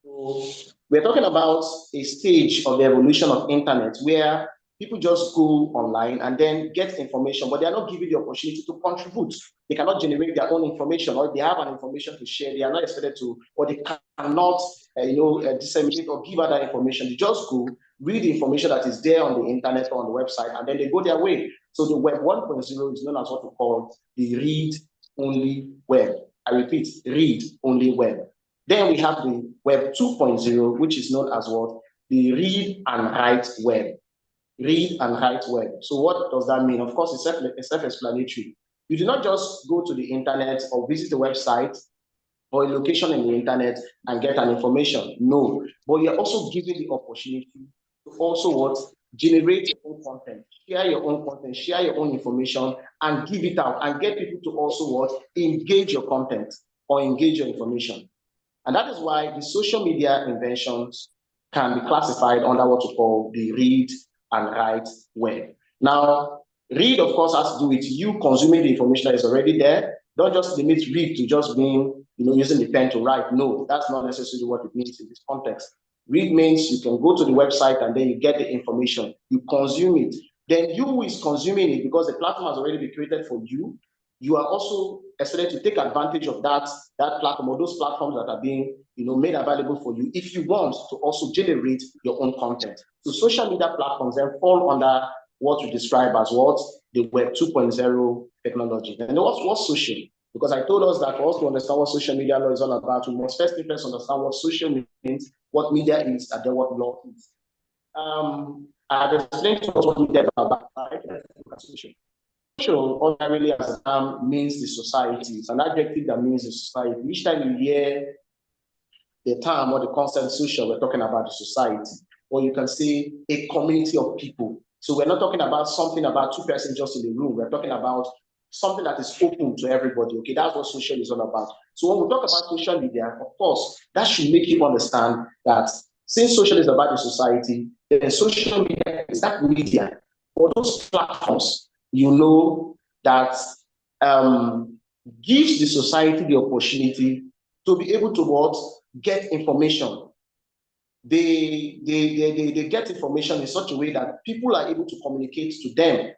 S5: So we're talking about a stage of the evolution of internet where people just go online and then get information, but they are not given the opportunity to contribute. They cannot generate their own information, or if they have an information to share, they are not expected to, or they cannot, disseminate or give other information. They just go read the information that is there on the internet or on the website, and then they go their way. So the Web 1.0 is known as what we call the read-only web. I repeat, read-only web. Then we have the Web 2.0, which is known as what? the read and write web. Read and write web. So what does that mean? Of course, it's self-explanatory. You do not just go to the internet or visit a website or a location in the internet and get an information. No, but you're also given the opportunity to also what? Generate your own content, share your own content, share your own information, and give it out and get people to also what? Engage your content or engage your information. And that is why the social media inventions can be classified under what we call the read and write web. Now, read, of course, has to do with you consuming the information that is already there. Don't just limit read to just being, using the pen to write. No, that's not necessarily what it means in this context. Read means you can go to the website and then you get the information, you consume it. Then you who is consuming it, because the platform has already been created for you, you are also expected to take advantage of that platform or those platforms that are being made available for you if you want to also generate your own content. So social media platforms then fall under what we describe as what? The Web 2.0 technology. And what's social? Because I told us that for us to understand what social media law is all about, we must first understand what social means, what media is, and then what law is. I've explained to us what media is about. Social ordinarily as a term means the society. It's an adjective that means the society. Each time you hear the term or the concept social, we're talking about the society. Or you can say a community of people. So we're not talking about something about two persons just in the room. We're talking about something that is open to everybody. Okay, that's what social is all about. So when we talk about social media, of course, that should make you understand that since social is about the society, then social media is that media or those platforms, that gives the society the opportunity to be able to what? Get information. They get information in such a way that people are able to communicate to them.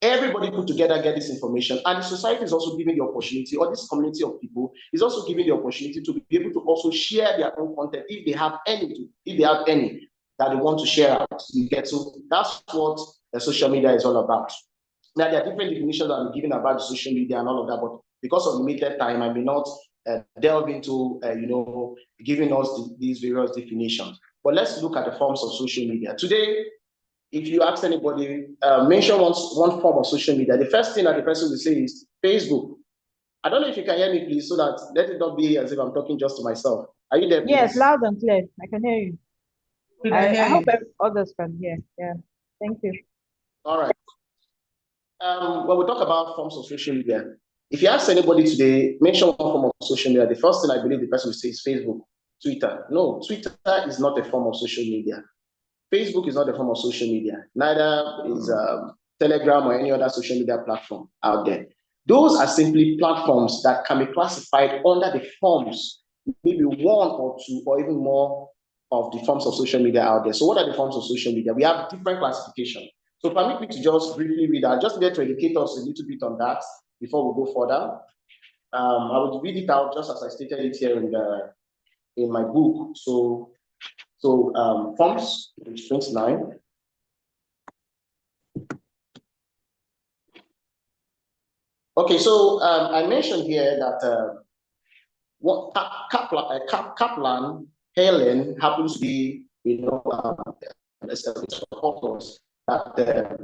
S5: Everybody put together get this information, and the society is also giving the opportunity, or this community of people is also giving the opportunity to be able to also share their own content if they have any that they want to share out. You get, so that's what the social media is all about. Now there are different definitions that I'm giving about the social media and all of that, but because of limited time, I may not delve into giving us these various definitions. But let's look at the forms of social media today. If you ask anybody, mention one form of social media, the first thing that the person will say is Facebook. I don't know if you can hear me, please, so that let it not be as if I'm talking just to myself. Are you there, please?
S1: Yes, loud and clear. I can hear you. I hope others can hear. Yeah, thank you.
S5: All right. When we talk about forms of social media, if you ask anybody today, mention one form of social media, the first thing I believe the person will say is Facebook, Twitter. No, Twitter is not a form of social media. Facebook is not a form of social media. Neither is Telegram or any other social media platform out there. Those are simply platforms that can be classified under the forms, maybe one or two or even more of the forms of social media out there. So what are the forms of social media? We have different classifications. So permit me to just briefly read that, just get to educate us a little bit on that before we go further. I will read it out just as I stated it here in my book. So forms, page 29. Okay, so I mentioned here that what Kaplan Helen happens to be, authors that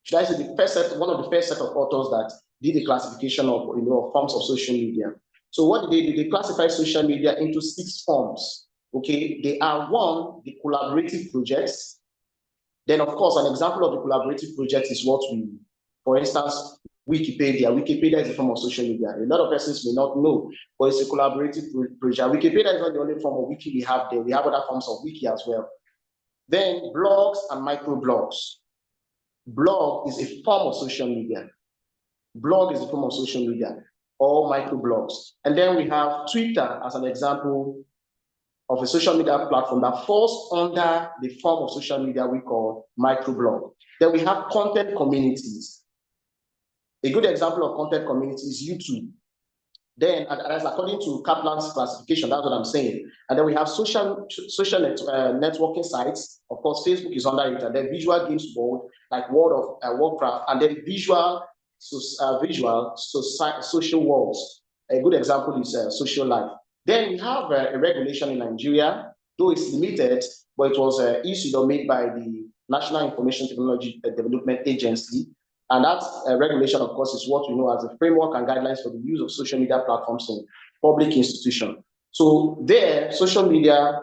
S5: should I say one of the first set of authors that did the classification of forms of social media. So what did they do? They classify social media into 6 forms. Okay, they are one, the collaborative projects. Then, of course, an example of the collaborative project is what for instance, Wikipedia. Wikipedia is a form of social media. A lot of persons may not know, but it's a collaborative project. Wikipedia is not the only form of wiki we have there. We have other forms of wiki as well. Then blogs and microblogs. Blog is a form of social media. Blog is a form of social media, or microblogs. And then we have Twitter as an example of a social media platform that falls under the form of social media we call microblog. Then we have content communities. A good example of content community is YouTube. Then, as according to Kaplan's classification, that's what I'm saying. And then we have social networking sites. Of course, Facebook is under it. And then visual games world, like World of Warcraft, and then visual social worlds. A good example is Social Life. Then we have a regulation in Nigeria though it's limited, but it was issued or made by the National Information Technology Development Agency. And that regulation, of course, is what we know as a framework and guidelines for the use of social media platforms in public institutions. So there, social media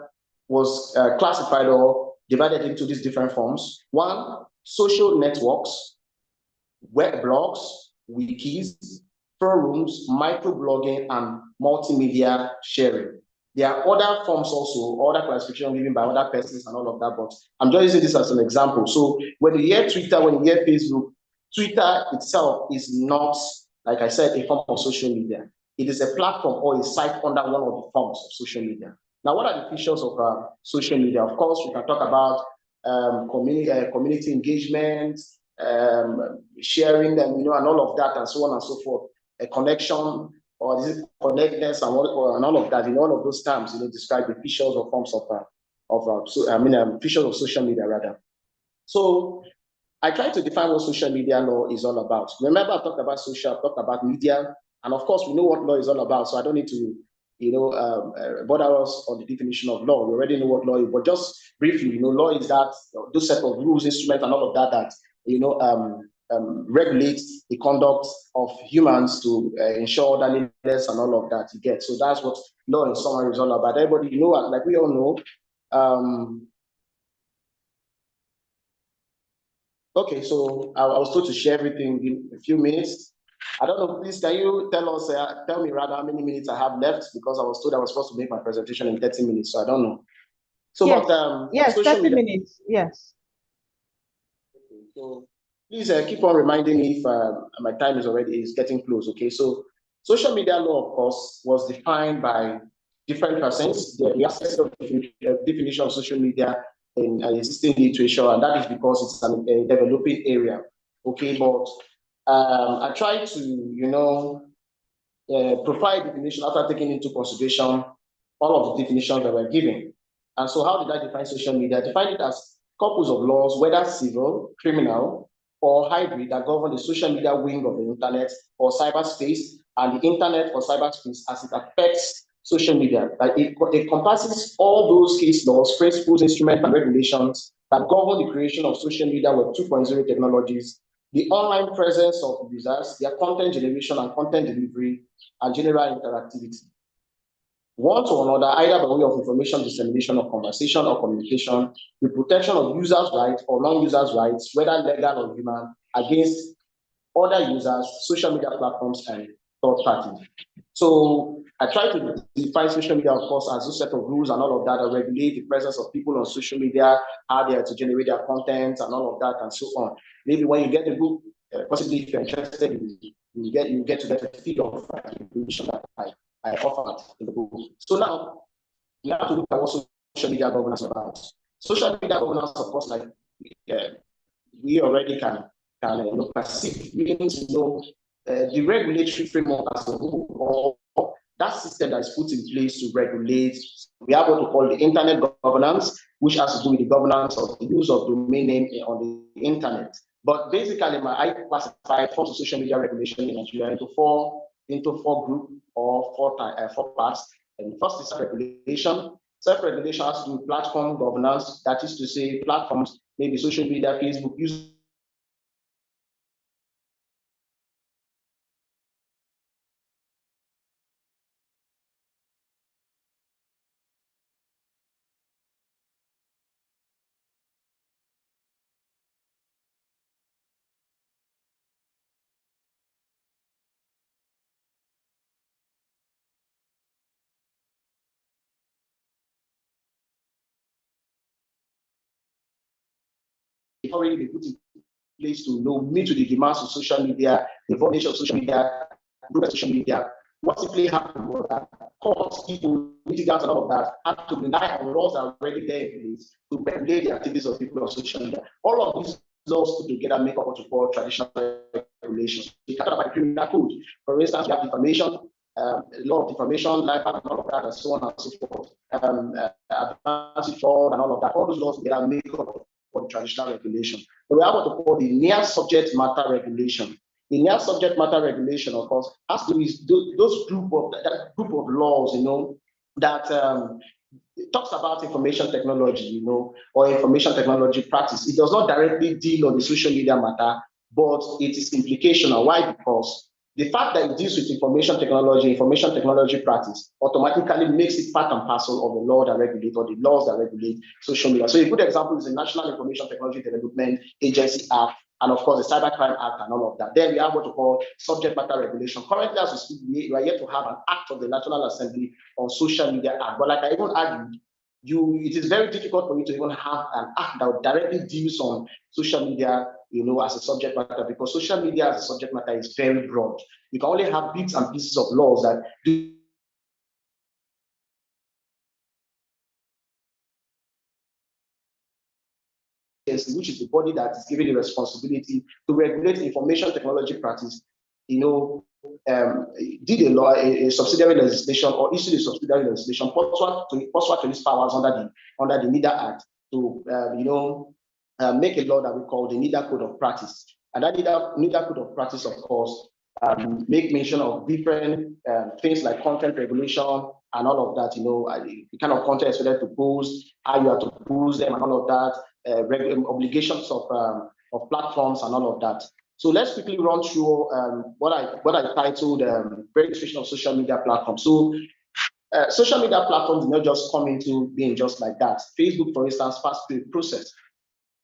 S5: was classified or divided into these different forms. One, social networks, web blogs, wikis, forums, microblogging, and multimedia sharing. There are other forms also, other classification given by other persons and all of that, but I'm just using this as an example. So when you hear Twitter, when you hear Facebook, Twitter itself is not, like I said, a form of social media. It is a platform or a site under one of the forms of social media. Now, what are the features of social media? Of course, we can talk about community engagement, sharing, and all of that, and so on and so forth. A connection, or is it connectedness, and all of that. In all of those terms, describe the features or forms of features of social media rather. So I try to define what social media law is all about. Remember, I talked about social, I talked about media, and of course, we know what law is all about. So I don't need to, bother us on the definition of law. We already know what law is, but just briefly, law is that those set of rules, instruments, and all of that regulates the conduct of humans to ensure orderliness and all of that you get. So that's what law in summary is all about. Everybody, like we all know. Okay, so I was told to share everything in a few minutes. I don't know, please, can you tell me rather how many minutes I have left? Because I was told I was supposed to make my presentation in 30 minutes, so I don't know. So,
S1: yes,
S5: but,
S1: yes, 30 minutes, yes.
S5: Okay, so please keep on reminding me if my time is getting close, okay? So social media law, of course, was defined by different persons. The aspect of definition of social media in existing literature, and that is because it's a developing area, okay? But I try to, provide definition after taking into consideration all of the definitions that were given. And so how did I define social media? I defined it as couples of laws, whether civil, criminal, or hybrid, that govern the social media wing of the internet or cyberspace, and the internet or cyberspace as it affects social media. Like it encompasses all those case laws, principles, instruments, and regulations that govern the creation of social media Web 2.0 technologies, the online presence of users, their content generation and content delivery, and general interactivity. One to another, either by way of information dissemination or conversation or communication, the protection of users' rights or non-users' rights, whether legal or human, against other users, social media platforms, and third parties. So I try to define social media, of course, as a set of rules and all of that that regulate the presence of people on social media, how they are to generate their content and all of that and so on. Maybe when you get the book, possibly if you're interested, you get to get a feel of information that I offered in the book. So now we have to look at what social media governance is about. Social media governance, of course, like we already can perceive, we need to know the regulatory framework as a whole, or that system that is put in place to regulate. We have what we call the internet governance, which has to do with the governance of the use of domain name on the internet. But basically, I classify forms of social media regulation in Nigeria into four groups or four parts. And first is self-regulation. Self-regulation has to do with platform governance. That is to say, platforms, maybe social media, Facebook, use already been put in place to meet to the demands of social media, the foundation of social media, social media. What simply happened was that courts, people, litigants, and all of that had to rely on laws that are already there in place to regulate the activities of people on social media. All of these laws put together make up what we call traditional regulations. We talk about the criminal code. For instance, we have defamation, law of defamation, libel, and all of that, and so on and so forth. Advanced fraud and all of that. All those laws together make up for the traditional regulation. So we have what we call the near subject matter regulation. The near subject matter regulation, of course, has to do with those group of laws, that talks about information technology, you know, or information technology practice. It does not directly deal on the social media matter, but it is implicational. Why? Because the fact that it deals with information technology practice automatically makes it part and parcel of the law that regulate, or the laws that regulate social media. So a good example is the National Information Technology Development Agency Act, and of course the Cybercrime Act and all of that. Then we have what we call subject matter regulation. Currently, as we speak, we are yet to have an act of the National Assembly on social media act. But like I even argued, it is very difficult for you to even have an act that directly deals on social media, you know, as a subject matter, because social media as a subject matter is very broad. You can only have bits and pieces of laws that do which is the body that is given the responsibility to regulate information technology practice, you know, did a law, a subsidiary legislation, or issued a subsidiary legislation pursuant to these powers under the NIDA Act to, you know, make a law that we call the NIDA Code of Practice. And that NIDA Code of Practice, of course, make mention of different things like content regulation and all of that, you know, the kind of content expected to post, how you have to post them and all of that, obligations of platforms and all of that. So let's quickly run through what I titled registration of social media platforms. So social media platforms do not just come into being just like that. Facebook, for instance, passed through a process.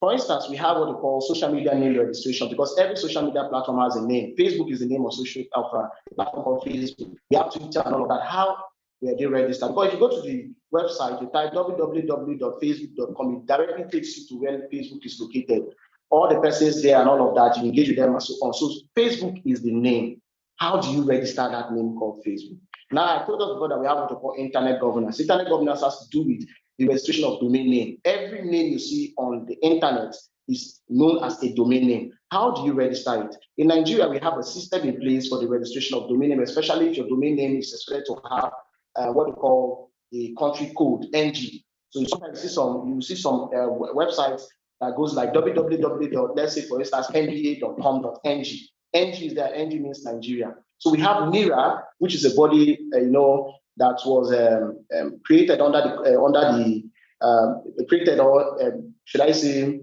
S5: For instance, we have what we call social media name registration, because every social media platform has a name. Facebook is the name of platform called Facebook. We have Twitter and all of that. How were they registered? Because if you go to the website, you type www.facebook.com, it directly takes you to where Facebook is located. All the persons there and all of that, you engage with them and so on. So Facebook is the name. How do you register that name called Facebook? Now, I told us before that we have what we call internet governance. Internet governance has to do with the registration of domain name. Every name you see on the internet is known as a domain name. How do you register it? In Nigeria, we have a system in place for the registration of domain name, especially if your domain name is expected to have what we call the country code, NG. So sometimes you see some websites that goes like www. Let's say, for instance, nba.com.ng. NG is there. NG means Nigeria. So we have NIRA, which is a body, you know, that was created should I say,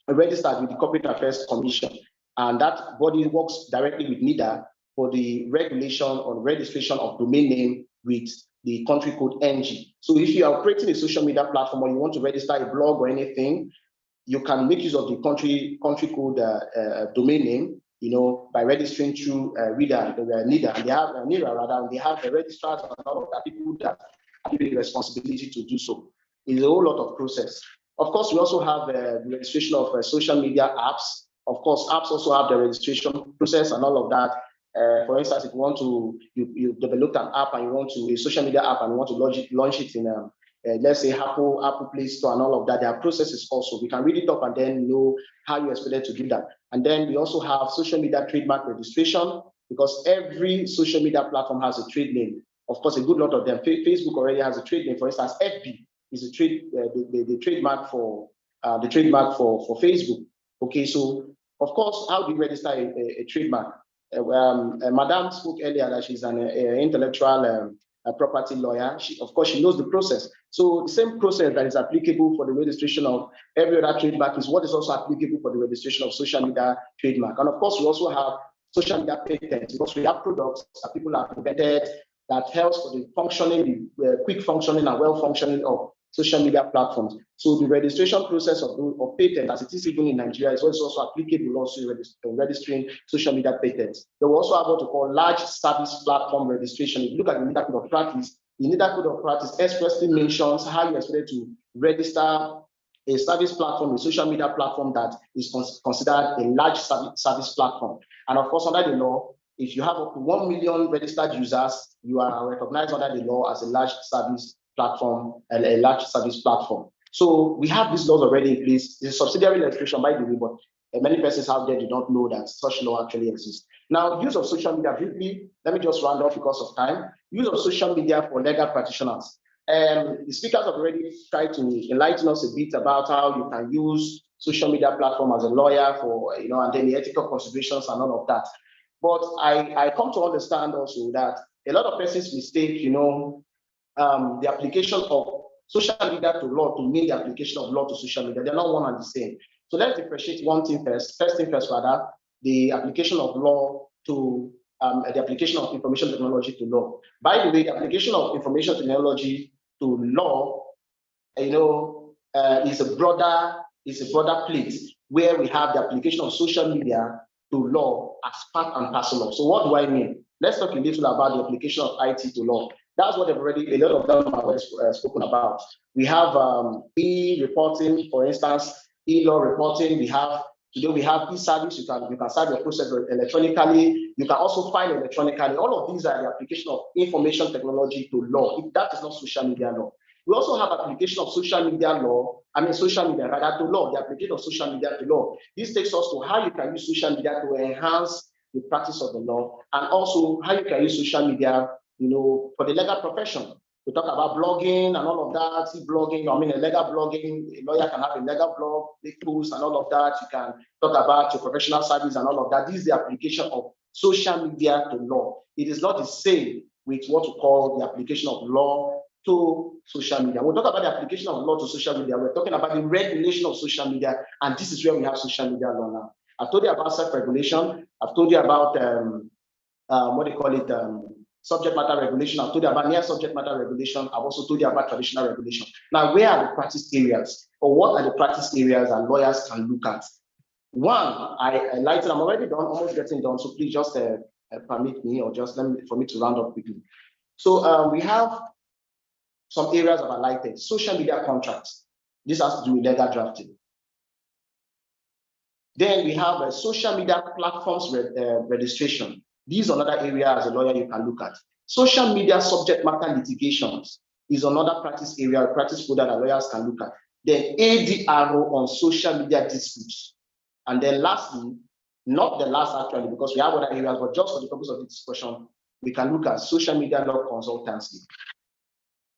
S5: registered with the Corporate Affairs Commission, and that body works directly with NIDA for the regulation or registration of domain name with the country code NG. So if you are creating a social media platform or you want to register a blog or anything, you can make use of the country code domain name, you know, by registering through NIDA, and they have NIRA rather, and they have the registrars and all of that, people that have the responsibility to do so. It's a whole lot of process. Of course, we also have the registration of social media apps. Of course, apps also have the registration process and all of that. For instance, if you want to, you developed an app and you want to, a social media app, and you want to launch it in let's say Apple Play Store and all of that, there are processes also. We can read it up and then know how you're expected to do that. And then we also have social media trademark registration, because every social media platform has a trade name. Of course, a good lot of them. Facebook already has a trade name. For instance, FB is a the trademark for Facebook. Okay, so of course, how do you register a trademark? Madame spoke earlier that she's an intellectual property lawyer. Of course, she knows the process. So the same process that is applicable for the registration of every other trademark is what is also applicable for the registration of social media trademark. And of course, we also have social media patents, because we have products that people have invented that helps for the functioning, the quick functioning and well functioning of social media platforms. So the registration process of patent, as it is even in Nigeria, is also applicable also in registering social media patents. They will also have what we call large service platform registration. If you look at the NIDA Code of Practice, the NIDA Code of Practice expressly mentions how you're expected to register a service platform, a social media platform that is considered a large service platform. And of course, under the law, if you have up to 1 million registered users, you are recognized under the law as a large service platform and a large service platform. So we have these laws already in place. It's a subsidiary legislation, by the way, but many persons out there do not know that such law actually exists. Now, use of social media, briefly, let me just round off because of time. Use of social media for legal practitioners. The speakers have already tried to enlighten us a bit about how you can use social media platform as a lawyer for, you know, and then the ethical considerations and all of that. But I come to understand also that a lot of persons mistake, you know, the application of social media to law to mean the application of law to social media. They're not one and the same. So let's differentiate one thing first. First thing first, rather, the application of law to the application of information technology to law. By the way, the application of information technology to law, is a broader place where we have the application of social media to law as part and parcel of. So what do I mean? Let's talk a little about the application of IT to law. That's what a lot of them have spoken about. We have e-reporting, for instance, e-law reporting. Today we have e-service. You can start your process electronically. You can also file electronically. All of these are the application of information technology to law. If that is not social media law. We also have application of social media law. Social media rather to law. The application of social media to law. This takes us to how you can use social media to enhance the practice of the law, and also how you can use social media, for the legal profession. We talk about blogging and all of that, blogging, a legal blogging, a lawyer can have a legal blog, make posts and all of that. You can talk about your professional service and all of that. This is the application of social media to law. It is not the same with what we call the application of law to social media. We'll talk about the application of law to social media. We're talking about the regulation of social media, and this is where we have social media law now. I've told you about self-regulation. I've told you about subject matter regulation. I've told you about near subject matter regulation. I've also told you about traditional regulation. Now, where are the practice areas, or what are the practice areas that lawyers can look at? One, I lighted. I'm already done, almost getting done. So please just permit me, or just for me to round up quickly. So we have some areas of highlighted. Social media contracts. This has to do with legal drafting. Then we have social media platforms registration. These are another area as a lawyer you can look at. Social media subject matter litigations is another practice area, practice folder that lawyers can look at. Then ADRO on social media disputes. And then lastly, not the last actually, because we have other areas, but just for the purpose of the discussion, we can look at social media law consultancy.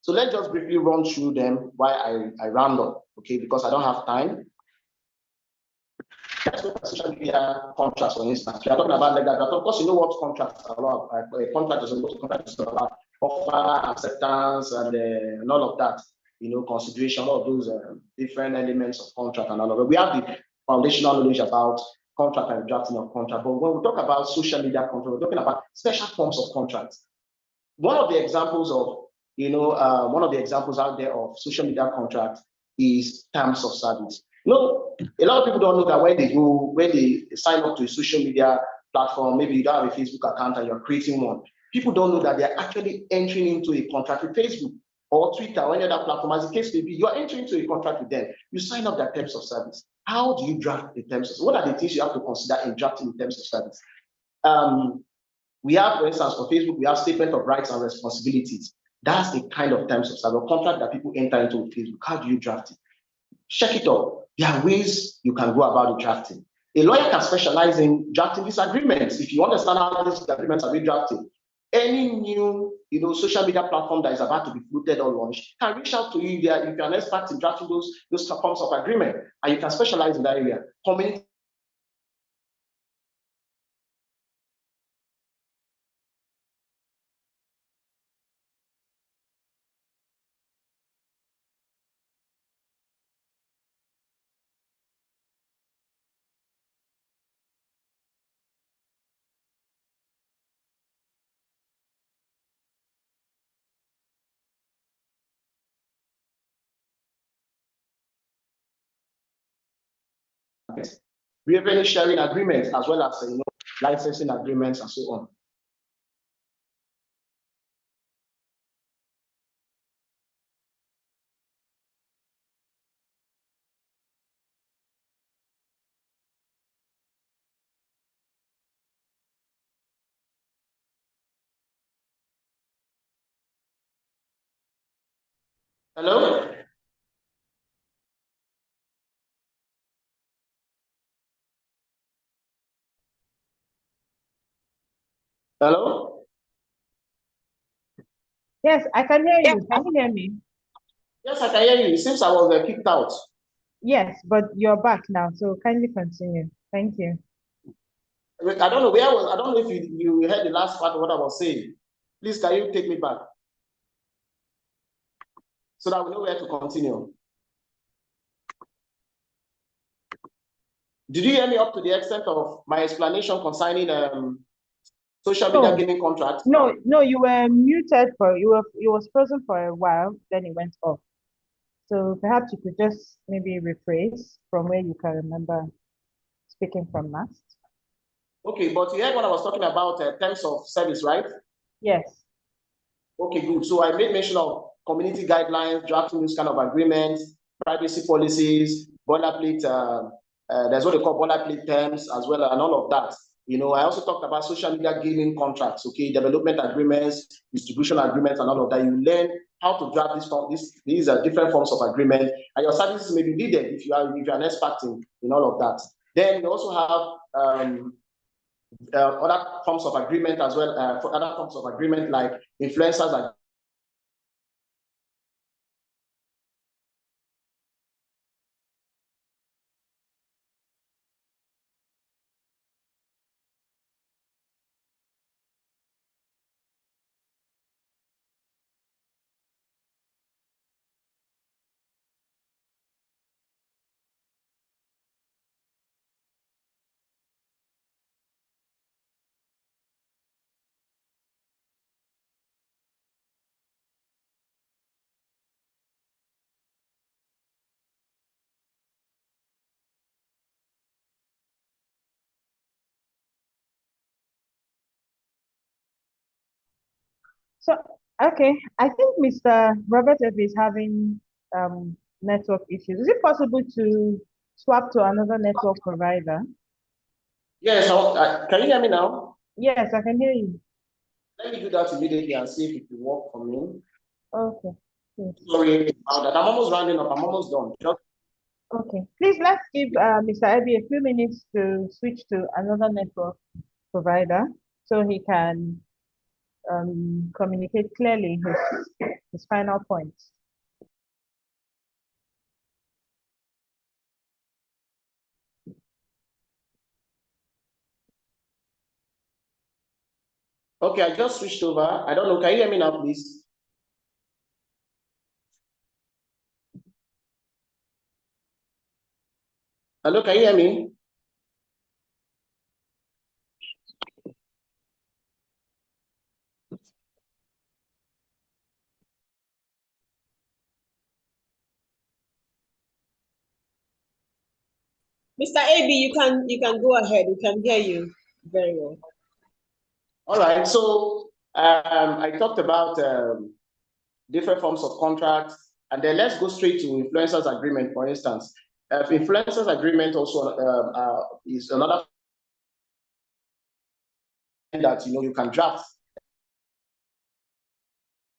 S5: So let's just briefly run through them while I round up, okay, because I don't have time. Let's look at social media contracts, for instance. We are talking about legal draft. Of course, you know what contracts are about. A contract is about offer, acceptance, and all of that. Consideration of those different elements of contract and all of it. We have the foundational knowledge about contract and drafting of contract. But when we talk about social media contract, we're talking about special forms of contracts. One of the examples out there of social media contracts is terms of service. A lot of people don't know that when they sign up to a social media platform, maybe you don't have a Facebook account and you're creating one, people don't know that they're actually entering into a contract with Facebook or Twitter or any other platform, as the case may be. You're entering into a contract with them. You sign up their terms of service. How do you draft the terms of service? What are the things you have to consider in drafting the terms of service? We have, for instance, for Facebook, we have statement of rights and responsibilities. That's the kind of terms of service, contract that people enter into with Facebook. How do you draft it? Check it out. There are ways you can go about the drafting. A lawyer can specialize in drafting these agreements. If you understand how these agreements are being drafted, any new social media platform that is about to be floated or launched can reach out to you if you're an expert in drafting those forms of agreement, and you can specialize in that area. Community revenue sharing agreements, as well as licensing agreements and so on. Hello? Hello?
S1: Yes, I can hear you. Can you hear me?
S5: Yes, I can hear you. It seems I was kicked out.
S1: Yes, but you're back now, so kindly continue. Thank you.
S5: I don't know where I was. I don't know if you heard the last part of what I was saying. Please, can you take me back? so that we know where to continue. Did you hear me up to the extent of my explanation concerning social media gaming contracts?
S1: No, you were muted you was frozen for a while, then it went off. So perhaps you could just maybe rephrase from where you can remember speaking from last.
S5: Okay, but you heard what I was talking about, terms of service, right?
S1: Yes.
S5: Okay, good. So I made mention of community guidelines, drafting this kind of agreements, privacy policies, boilerplate, there's what they call boilerplate terms as well, and all of that. You know, I also talked about social media gaming contracts, okay, development agreements, distribution agreements, and all of that. You learn how to draft these are different forms of agreement, and your services may be needed if you're an expert in all of that. Then you also have other forms of agreement as well, for other forms of agreement like influencers.
S1: So, okay, I think Mr. Robert F is having network issues. Is it possible to swap to another network provider?
S5: Yes, can you hear me now?
S1: Yes, I can hear you.
S5: Let me do that immediately and see if it will work for me.
S1: Okay. Good.
S5: Sorry about that. I'm almost rounding up. I'm almost done.
S1: Okay. Please let's give Mr. Ebi a few minutes to switch to another network provider so he can communicate clearly his final points.
S5: Okay, I just switched over. I don't know. Can you hear me now, please? Hello, can you hear me?
S2: Mr. AB, you can go ahead. We can hear you very well.
S5: All right. So I talked about different forms of contracts, and then let's go straight to influencers agreement, for instance. Influencers agreement also is another that you can draft.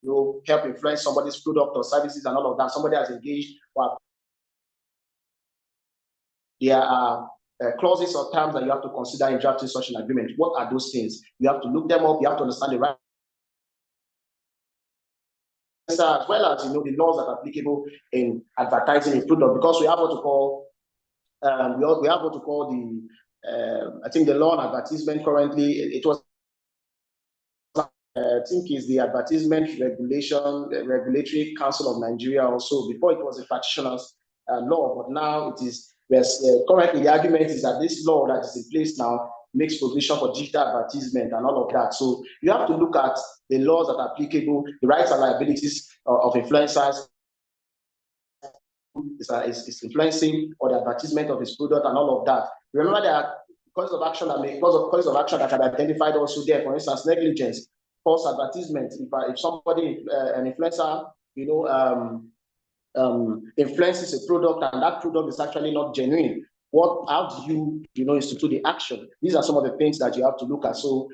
S5: You help influence somebody's product or services and all of that. Somebody has engaged. Well, there are clauses or terms that you have to consider in drafting such an agreement. What are those things? You have to look them up. You have to understand the right, as well as the laws that are applicable in advertising a product, because we have what to call we have what to call the I think the law on advertisement currently. It was I think is the Advertisement Regulatory Council of Nigeria also. Before it was a practitioner's law, but now it is. Currently, the argument is that this law that is in place now makes provision for digital advertisement and all of that. So you have to look at the laws that are applicable, the rights and liabilities of influencers is influencing or the advertisement of his product and all of that. Remember that causes of action that are identified also there. For instance, negligence, false advertisement. If somebody, an influencer, influences a product and that product is actually not genuine, how do you institute the action? These are some of the things that you have to look at. So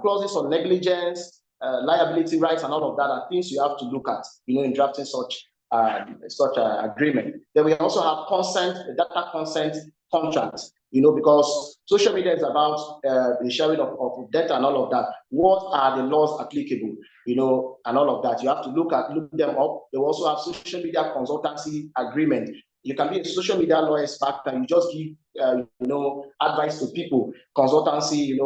S5: clauses on negligence, liability rights, and all of that are things you have to look at, in drafting such agreement. Then we also have consent, data consent contracts, because social media is about the sharing of data and all of that. What are the laws applicable, and all of that? You have to look them up. They also have social media consultancy agreement. You can be a social media lawyer expert and you just give, advice to people, consultancy,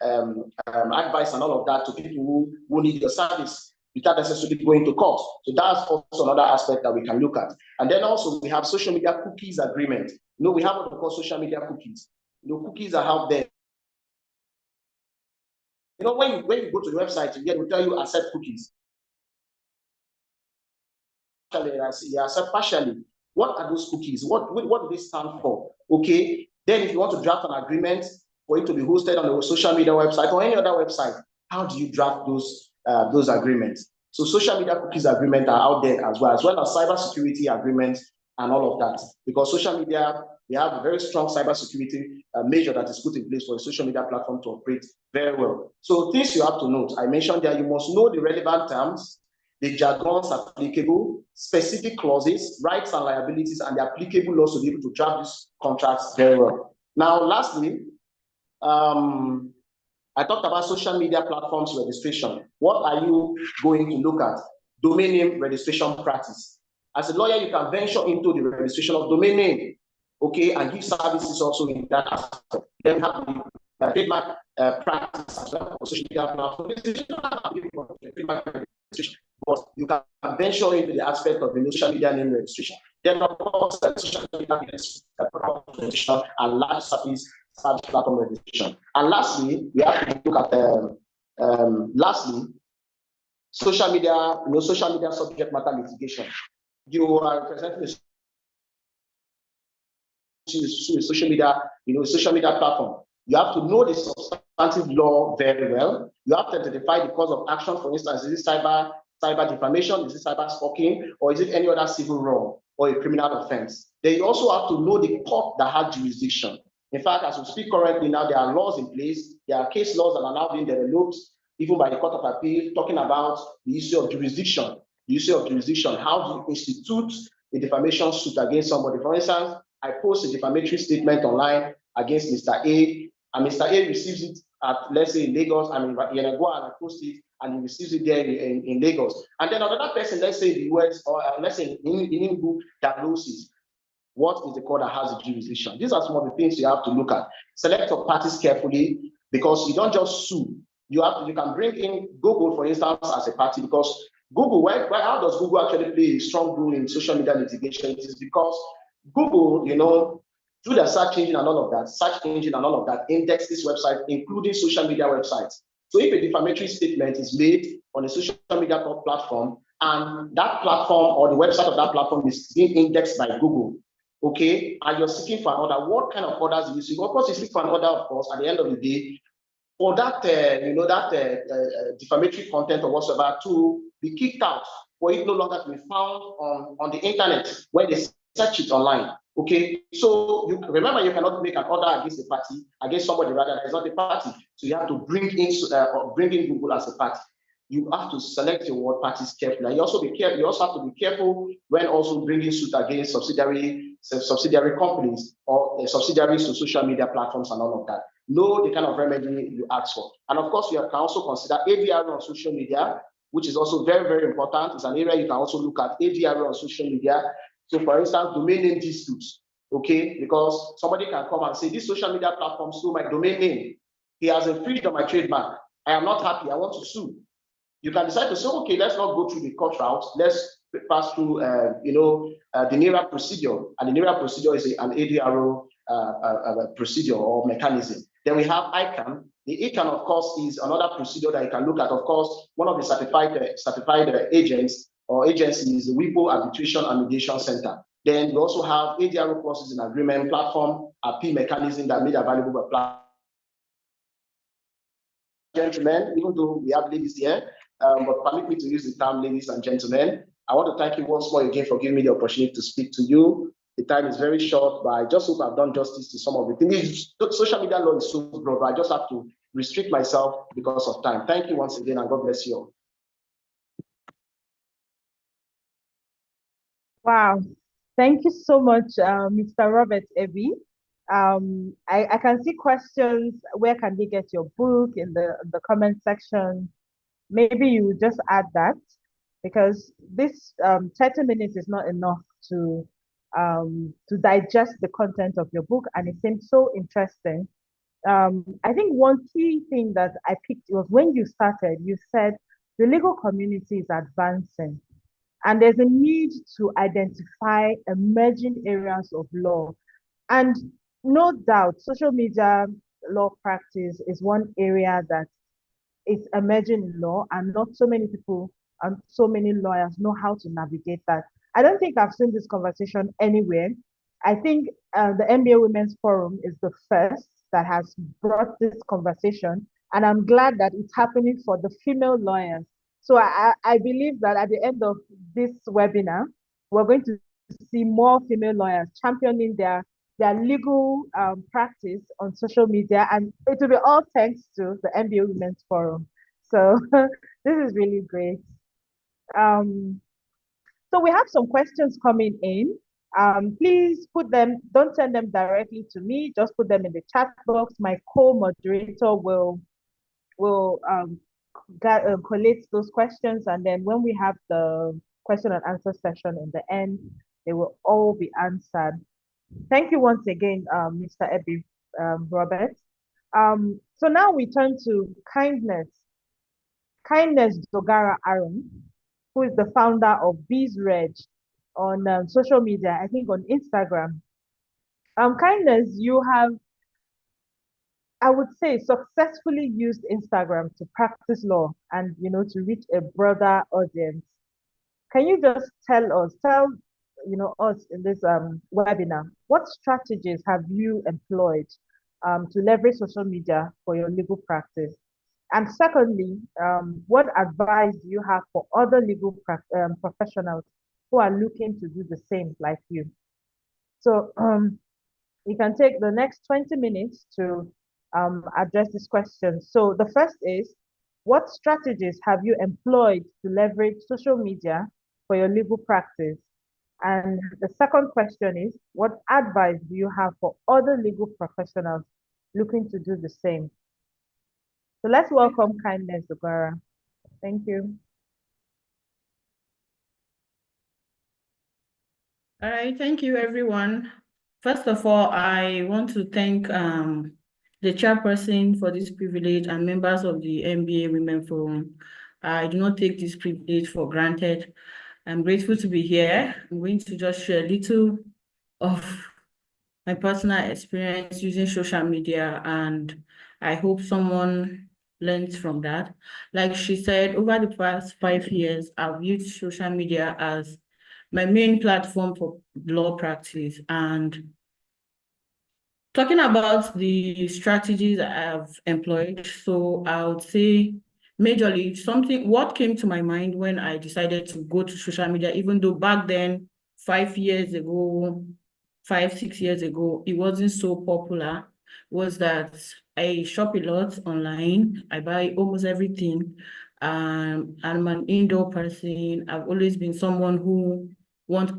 S5: advice and all of that to people who need your service. without necessarily going to court. So that's also another aspect that we can look at. And then also we have social media cookies agreement. We have what we call social media cookies. Cookies are out there. When you go to the website, it will tell you accept cookies. You accept partially. What are those cookies? What do they stand for? Okay. Then if you want to draft an agreement for it to be hosted on a social media website or any other website, how do you draft those agreements? So social media cookies agreement are out there as well as cybersecurity agreements and all of that. Because social media, we have a very strong cybersecurity measure that is put in place for a social media platform to operate very well. So things you have to note, I mentioned that you must know the relevant terms, the jargons applicable, specific clauses, rights and liabilities, and the applicable laws to be able to draft these contracts very well. Now, lastly, I talked about social media platforms registration. What are you going to look at? Domain name registration practice. As a lawyer, you can venture into the registration of domain name, okay, and give services also in that aspect. Then we have the trademark practice as well for social media platforms. But you can venture into the aspect of the social media name registration. Then, of course, social media registration and large service platform registration. And lastly, we have to look at social media subject matter litigation. You are representing a social media platform. You have to know the substantive law very well. You have to identify the cause of action. For instance, is it cyber defamation? Is it cyber stalking? Or is it any other civil wrong or a criminal offense? Then you also have to know the court that has jurisdiction. In fact, as we speak currently now, there are laws in place. There are case laws that are now being developed, even by the Court of Appeal, talking about the issue of jurisdiction. The issue of jurisdiction, how do you institute a defamation suit against somebody? For instance, I post a defamatory statement online against Mr. A, and Mr. A receives it at, let's say, in Lagos, and I post it, and he receives it there in Lagos. And then another person, let's say in the US, or let's say in Ingu, that knows it. What is the court that has the jurisdiction? These are some of the things you have to look at. Select your parties carefully, because you don't just sue. You can bring in Google, for instance, as a party, because Google, how does Google actually play a strong role in social media litigation? It is because Google, through the search engine and all of that, index this website, including social media websites. So if a defamatory statement is made on a social media platform, and that platform or the website of that platform is being indexed by Google, okay, and you're seeking for an order, what kind of orders do you seek? Of course, you seek for an order, of course, at the end of the day, for that, defamatory content or whatsoever to be kicked out, for it no longer to be found on the internet when they search it online. Okay, so you remember, you cannot make an order against a party, against somebody rather that is not a party. So you have to bring in Google as a party. You have to select your word parties carefully. And you also have to be careful when also bringing suit against subsidiary companies or subsidiaries to social media platforms and all of that. Know the kind of remedy you ask for. And of course, you can also consider ADR on social media, which is also very, very important. It's an area you can also look at, ADR on social media. So for instance, domain name disputes, okay? Because somebody can come and say, this social media platform stole my domain name. He has infringed on my trademark. I am not happy, I want to sue. You can decide to say, okay, let's not go through the court route. Let's pass through, the NARA procedure. And the NARA procedure is an ADRO procedure or mechanism. Then we have ICANN. The ICANN, of course, is another procedure that you can look at. Of course, one of the certified agents or agencies is the WIPO Arbitration and Mediation Center. Then we also have ADRO clauses in agreement platform, appeal mechanism that made available by platform. Gentlemen, even though we have ladies here, but permit me to use the term ladies and gentlemen. I want to thank you once more again for giving me the opportunity to speak to you. The time is very short, but I just hope I've done justice to some of the things. Social media law is so broad, but I just have to restrict myself because of time. Thank you once again, and God bless you all.
S1: Wow. Thank you so much, Mr. Robert Ebi. I can see questions. Where can they get your book? In the comment section? Maybe you just add that, because this 30 minutes is not enough to digest the content of your book, and it seems so interesting. I think one key thing that I picked was when you started, you said the legal community is advancing, and there's a need to identify emerging areas of law. And no doubt, social media law practice is one area that is emerging in law, and not so many people and so many lawyers know how to navigate that. I don't think I've seen this conversation anywhere. I think the MBA Women's Forum is the first that has brought this conversation, and I'm glad that it's happening for the female lawyers. So I believe that at the end of this webinar, we're going to see more female lawyers championing their legal practice on social media, and it will be all thanks to the MBA Women's Forum. So this is really great. So we have some questions coming in. Please put them, don't send them directly to me, just put them in the chat box. My co-moderator will collate those questions, and then when we have the question and answer session in the end, they will all be answered. Thank you once again, Mr. Ebi Robert. So now we turn to Kindness Dogara Aaron, who is the founder of BizReg on social media, I think on Instagram. Kindness, you have, I would say, successfully used Instagram to practice law and, to reach a broader audience. Can you just tell us in this webinar, what strategies have you employed to leverage social media for your legal practice? And secondly, what advice do you have for other legal professionals who are looking to do the same like you? So you can take the next 20 minutes to address this question. So the first is, what strategies have you employed to leverage social media for your legal practice? And the second question is, what advice do you have for other legal professionals looking to do the same? So let's welcome Kindness Dogara. Thank you.
S6: All right, thank you, everyone. First of all, I want to thank the chairperson for this privilege and members of the MBA Women Forum. I do not take this privilege for granted. I'm grateful to be here. I'm going to just share a little of my personal experience using social media, and I hope someone learns from that. Like she said, over the past 5 years, I've used social media as my main platform for law practice. And talking about the strategies I've employed, so I would say majorly what came to my mind when I decided to go to social media, even though back then, 5 years ago, 6 years ago, it wasn't so popular, was that I shop a lot online. I buy almost everything. I'm an indoor person. I've always been someone who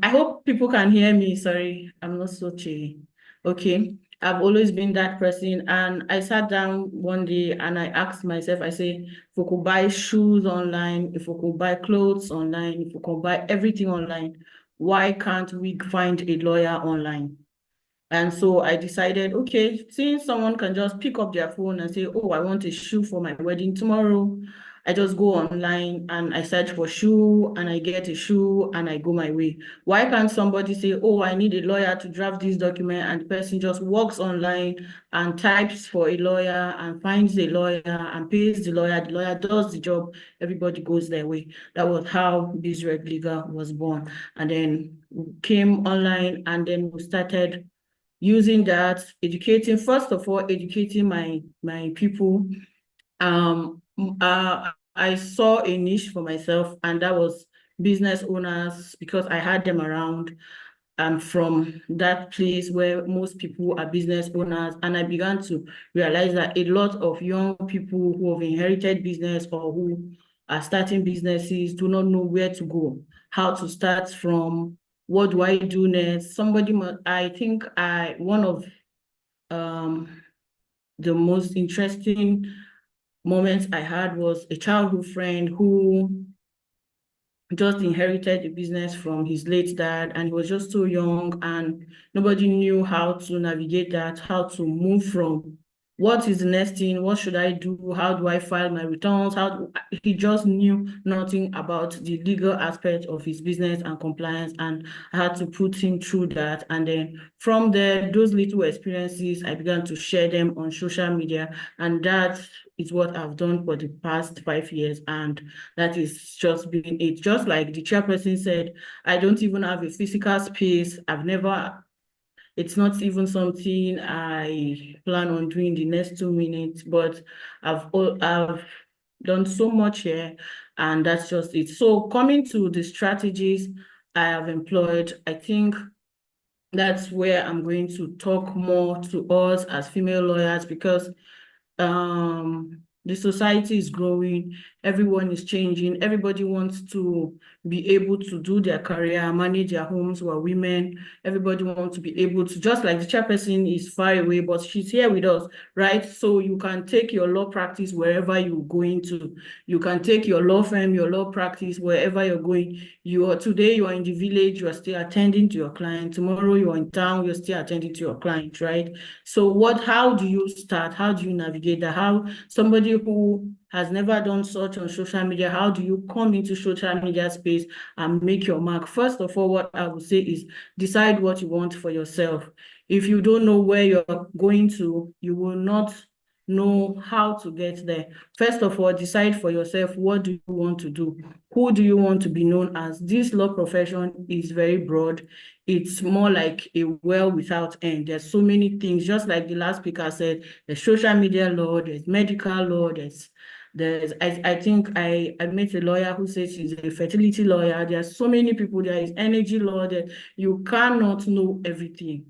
S6: I hope people can hear me. Sorry, I'm not so chilly. Okay. I've always been that person. And I sat down one day and I asked myself, I say, if we could buy shoes online, if we could buy clothes online, if we could buy everything online, why can't we find a lawyer online? And so I decided, okay, since someone can just pick up their phone and say, oh, I want a shoe for my wedding tomorrow, I just go online and I search for shoe and I get a shoe and I go my way. Why can't somebody say, oh, I need a lawyer to draft this document, and the person just walks online and types for a lawyer and finds a lawyer and pays the lawyer does the job, everybody goes their way. That was how BizReg Legal was born. And then we came online and then we started using that, first of all, educating my people. I saw a niche for myself, and that was business owners, because I had them around. From that place where most people are business owners, and I began to realize that a lot of young people who have inherited business or who are starting businesses do not know where to go, how to start from, what do I do next? I think one of the most interesting moments I had was a childhood friend who just inherited the business from his late dad, and he was just so young and nobody knew how to navigate that, how to move from what is the next thing? What should I do? How do I file my returns? He just knew nothing about the legal aspect of his business and compliance, and I had to put him through that. And then from there, those little experiences, I began to share them on social media, and that is what I've done for the past 5 years, and that is just been it. Just like the chairperson said, I don't even have a physical space. It's not even something I plan on doing the next 2 minutes, but I've done so much here, and that's just it. So coming to the strategies I have employed, I think that's where I'm going to talk more to us as female lawyers, because the society is growing, everyone is changing, everybody wants to be able to do their career, manage their homes. We're women, everybody wants to be able to, just like the chairperson is far away, but she's here with us, right? So you can take your law practice wherever you're going to. You can take your law firm, your law practice, wherever you're going. Today you are in the village, you are still attending to your client. Tomorrow you're in town, you're still attending to your client, right? So how do you start? How do you navigate that? How somebody who has never done such on social media, how do you come into social media space and make your mark? First of all, what I would say is decide what you want for yourself. If you don't know where you're going to, you will not know how to get there. First of all, decide for yourself, what do you want to do? Who do you want to be known as? This law profession is very broad. It's more like a well without end. There's so many things, just like the last speaker said, there's social media law, there's medical law, I think I met a lawyer who says she's a fertility lawyer. There are so many people. There is energy law. That you cannot know everything.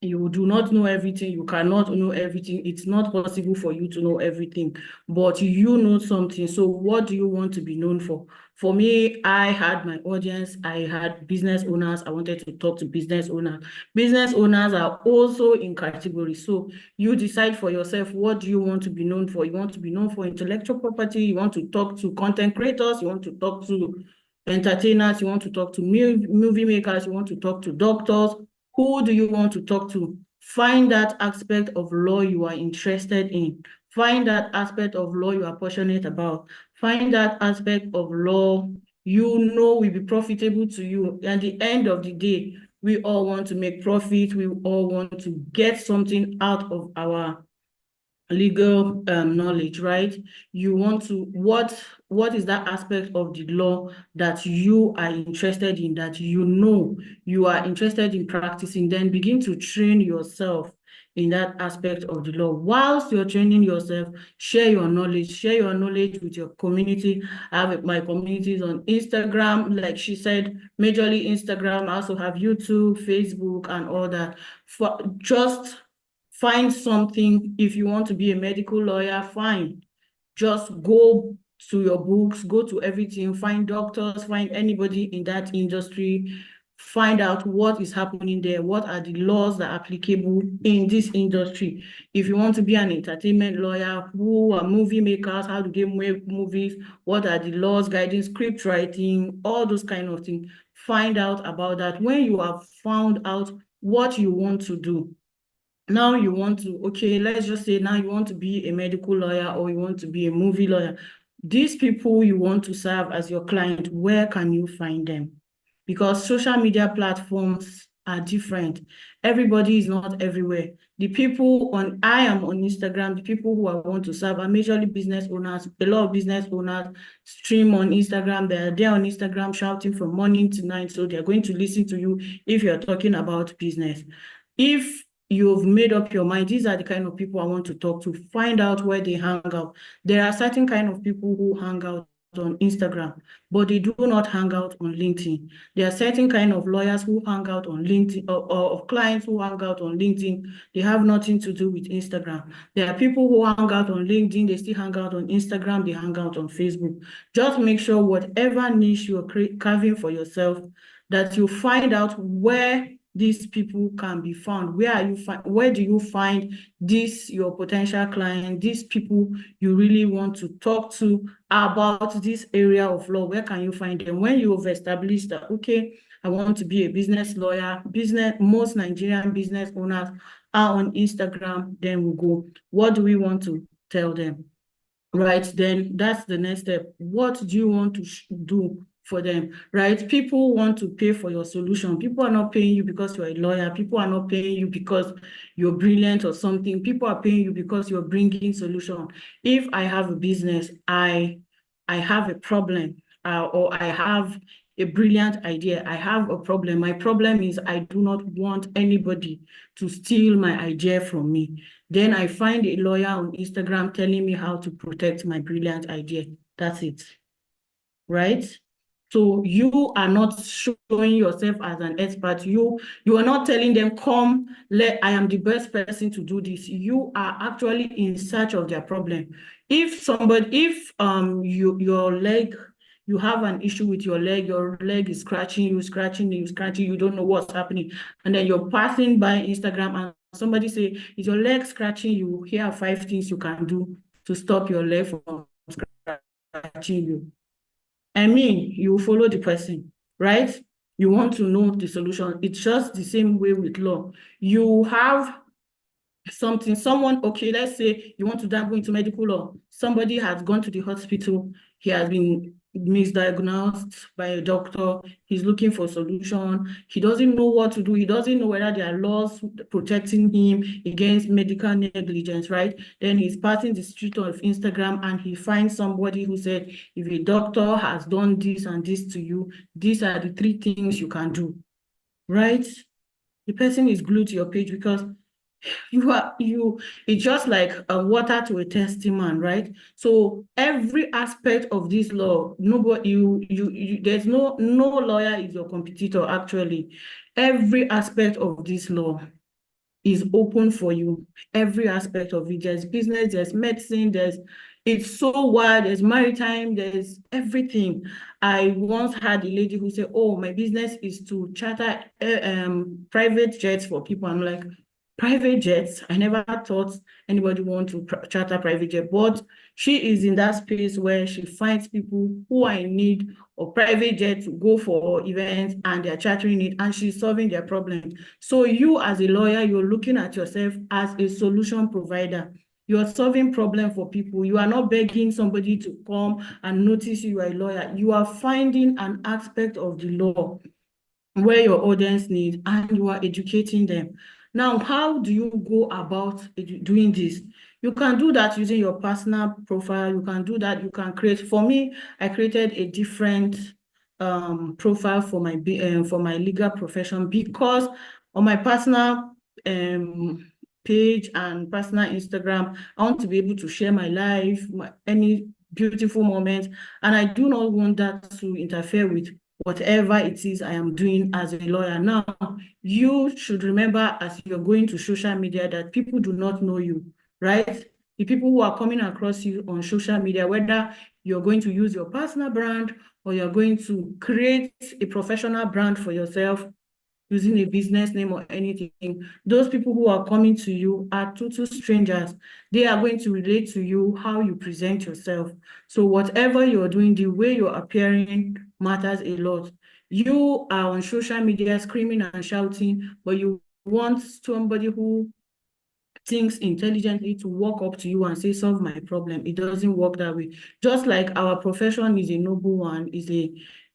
S6: You do not know everything. You cannot know everything. It's not possible for you to know everything, but you know something. So what do you want to be known for? For me, I had my audience. I had business owners. I wanted to talk to business owners. Business owners are also in categories. So you decide for yourself, what do you want to be known for? You want to be known for intellectual property. You want to talk to content creators. You want to talk to entertainers. You want to talk to movie makers. You want to talk to doctors. Who do you want to talk to? Find that aspect of law you are interested in. Find that aspect of law you are passionate about. Find that aspect of law you know will be profitable to you. At the end of the day, we all want to make profit. We all want to get something out of our legal knowledge, right? You want to, what is that aspect of the law that you are interested in, that you know you are interested in practicing? Then begin to train yourself in that aspect of the law. Whilst you're training yourself, share your knowledge with your community. I have my communities on Instagram, like she said, majorly Instagram. I also have YouTube, Facebook, and all that. Just find something. If you want to be a medical lawyer, fine. Just go to your books, go to everything, find doctors, find anybody in that industry, find out what is happening there, what are the laws that are applicable in this industry. If you want to be an entertainment lawyer, who are movie makers, how do they make movies, what are the laws guiding script writing, all those kind of things. Find out about that. When you have found out what you want to do, now you want to, okay, let's just say now you want to be a medical lawyer or you want to be a movie lawyer. These people you want to serve as your client, where can you find them? Because social media platforms are different. Everybody is not everywhere. The people I am on Instagram, the people who I want to serve are majorly business owners. A lot of business owners stream on Instagram. They're there on Instagram shouting from morning to night. So they're going to listen to you if you're talking about business. If you've made up your mind, these are the kind of people I want to talk to, find out where they hang out. There are certain kind of people who hang out on Instagram, but they do not hang out on LinkedIn. There are certain kind of lawyers who hang out on LinkedIn, or clients who hang out on LinkedIn. They have nothing to do with Instagram. There are people who hang out on LinkedIn, they still hang out on Instagram, they hang out on Facebook. Just make sure whatever niche you're carving for yourself, that you find out where these people can be found? Where do you find this, your potential client, these people you really want to talk to about this area of law? Where can you find them? When you have established that, okay, I want to be a business lawyer, most Nigerian business owners are on Instagram, then we go, what do we want to tell them? Right, then that's the next step. What do you want to do for them, right? People want to pay for your solution. People are not paying you because you're a lawyer. People are not paying you because you're brilliant or something. People are paying you because you're bringing solution. If I have a business, I have a problem, or I have a brilliant idea, I have a problem. My problem is I do not want anybody to steal my idea from me. Then I find a lawyer on Instagram telling me how to protect my brilliant idea. That's it, right? So you are not showing yourself as an expert. You are not telling them, come, I am the best person to do this. You are actually in search of their problem. If your leg, you have an issue with your leg is scratching, you don't know what's happening. And then you're passing by Instagram and somebody say, is your leg scratching you? Here are 5 things you can do to stop your leg from scratching you. I mean, you follow the person, right? You want to know the solution. It's just the same way with law. You have someone, okay, let's say you want to go into medical law. Somebody has gone to the hospital. He has been misdiagnosed by a doctor. He's looking for a solution. He doesn't know what to do. He doesn't know whether there are laws protecting him against medical negligence, right? Then he's passing the street of Instagram and he finds somebody who said, if a doctor has done this and this to you, these are the 3 things you can do, right? The person is glued to your page because it's just like a water to a thirsty man, right? So every aspect of this law, there's no lawyer is your competitor. Actually, every aspect of this law is open for you. Every aspect of it. There's business, there's medicine, it's so wide, there's maritime, there's everything. I once had a lady who said, oh, my business is to charter private jets for people. I'm like, private jets? I never thought anybody want to charter private jet, but she is in that space where she finds people who are in need of private jet to go for events and they're chartering it and she's solving their problem. So you as a lawyer, you're looking at yourself as a solution provider. You're solving problem for people. You are not begging somebody to come and notice you are a lawyer. You are finding an aspect of the law where your audience needs and you are educating them. Now, how do you go about doing this? You can do that using your personal profile. You can do that. You can create. For me, I created a different profile for my legal profession because on my personal page and personal Instagram, I want to be able to share my life, any beautiful moments, and I do not want that to interfere with whatever it is I am doing as a lawyer. Now, you should remember as you're going to social media that people do not know you, right? The people who are coming across you on social media, whether you're going to use your personal brand or you're going to create a professional brand for yourself using a business name or anything, those people who are coming to you are total strangers. They are going to relate to you how you present yourself. So whatever you're doing, the way you're appearing matters a lot. You are on social media screaming and shouting, but you want somebody who thinks intelligently to walk up to you and say, solve my problem. It doesn't work that way. Just like our profession is a noble one,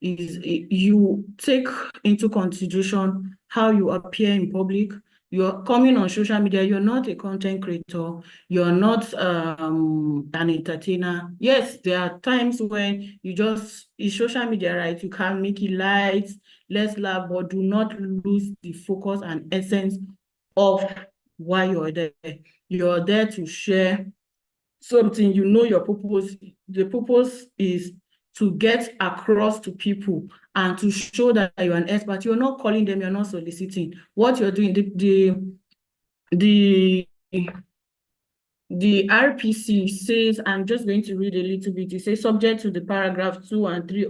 S6: you take into consideration how you appear in public. You're coming on social media, you're not a content creator, you're not an entertainer. Yes, there are times when it's social media, right? You can make it light, let's laugh, but do not lose the focus and essence of why you're there. You're there to share something, your purpose. The purpose is to get across to people and to show that you're an expert. You're not calling them, you're not soliciting. What you're doing, the RPC says, I'm just going to read a little bit. It says, subject to the paragraph 2 and 3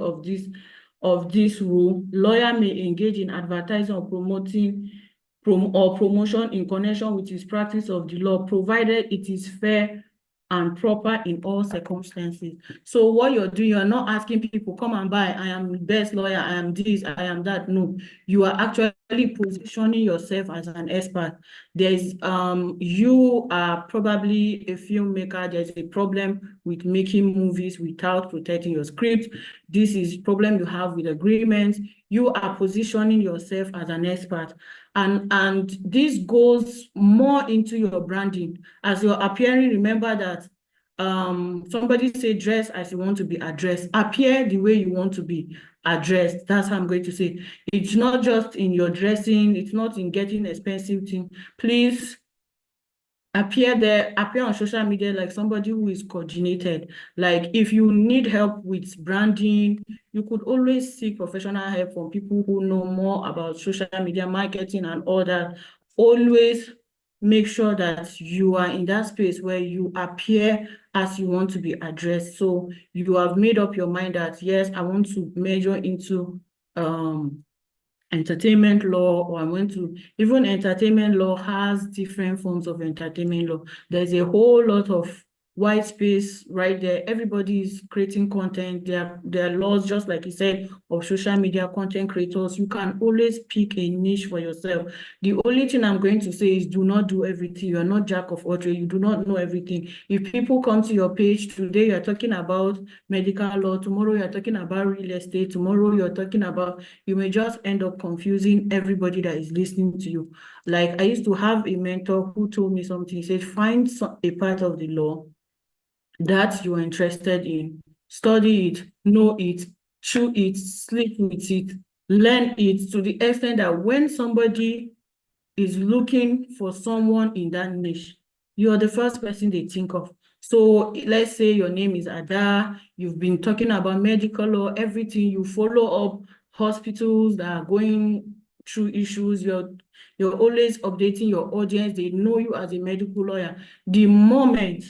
S6: of this rule, lawyer may engage in advertising or promotion in connection with his practice of the law, provided it is fair and proper in all circumstances. So what you're doing, you're not asking people, come and buy, I am the best lawyer, I am this, I am that. No, you are actually positioning yourself as an expert. There's, you are probably a filmmaker, there's a problem with making movies without protecting your script. This is problem you have with agreements. You are positioning yourself as an expert. And this goes more into your branding. As you're appearing, remember that somebody say dress as you want to be addressed. Appear the way you want to be addressed. That's how I'm going to say. It's not just in your dressing, it's not in getting expensive things. Please appear on social media like somebody who is coordinated. Like if you need help with branding, you could always seek professional help from people who know more about social media marketing and all that. Always make sure that you are in that space where you appear as you want to be addressed. So you have made up your mind that, yes, I want to major into entertainment law, or I went to, even entertainment law has different forms of entertainment law. There's a whole lot of white space right there. Everybody is creating content. There are laws, just like you said, of social media content creators. You can always pick a niche for yourself. The only thing I'm going to say is do not do everything. You are not jack of all trades. You do not know everything. If people come to your page today, you're talking about medical law. Tomorrow, you're talking about real estate. Tomorrow, you're talking about, you may just end up confusing everybody that is listening to you. Like I used to have a mentor who told me something. He said, find a part of the law that you are interested in, study it, know it, chew it, sleep with it, learn it to the extent that when somebody is looking for someone in that niche, you're the first person they think of. So let's say your name is Ada, you've been talking about medical law, everything, you follow up hospitals that are going through issues, you're always updating your audience, they know you as a medical lawyer. The moment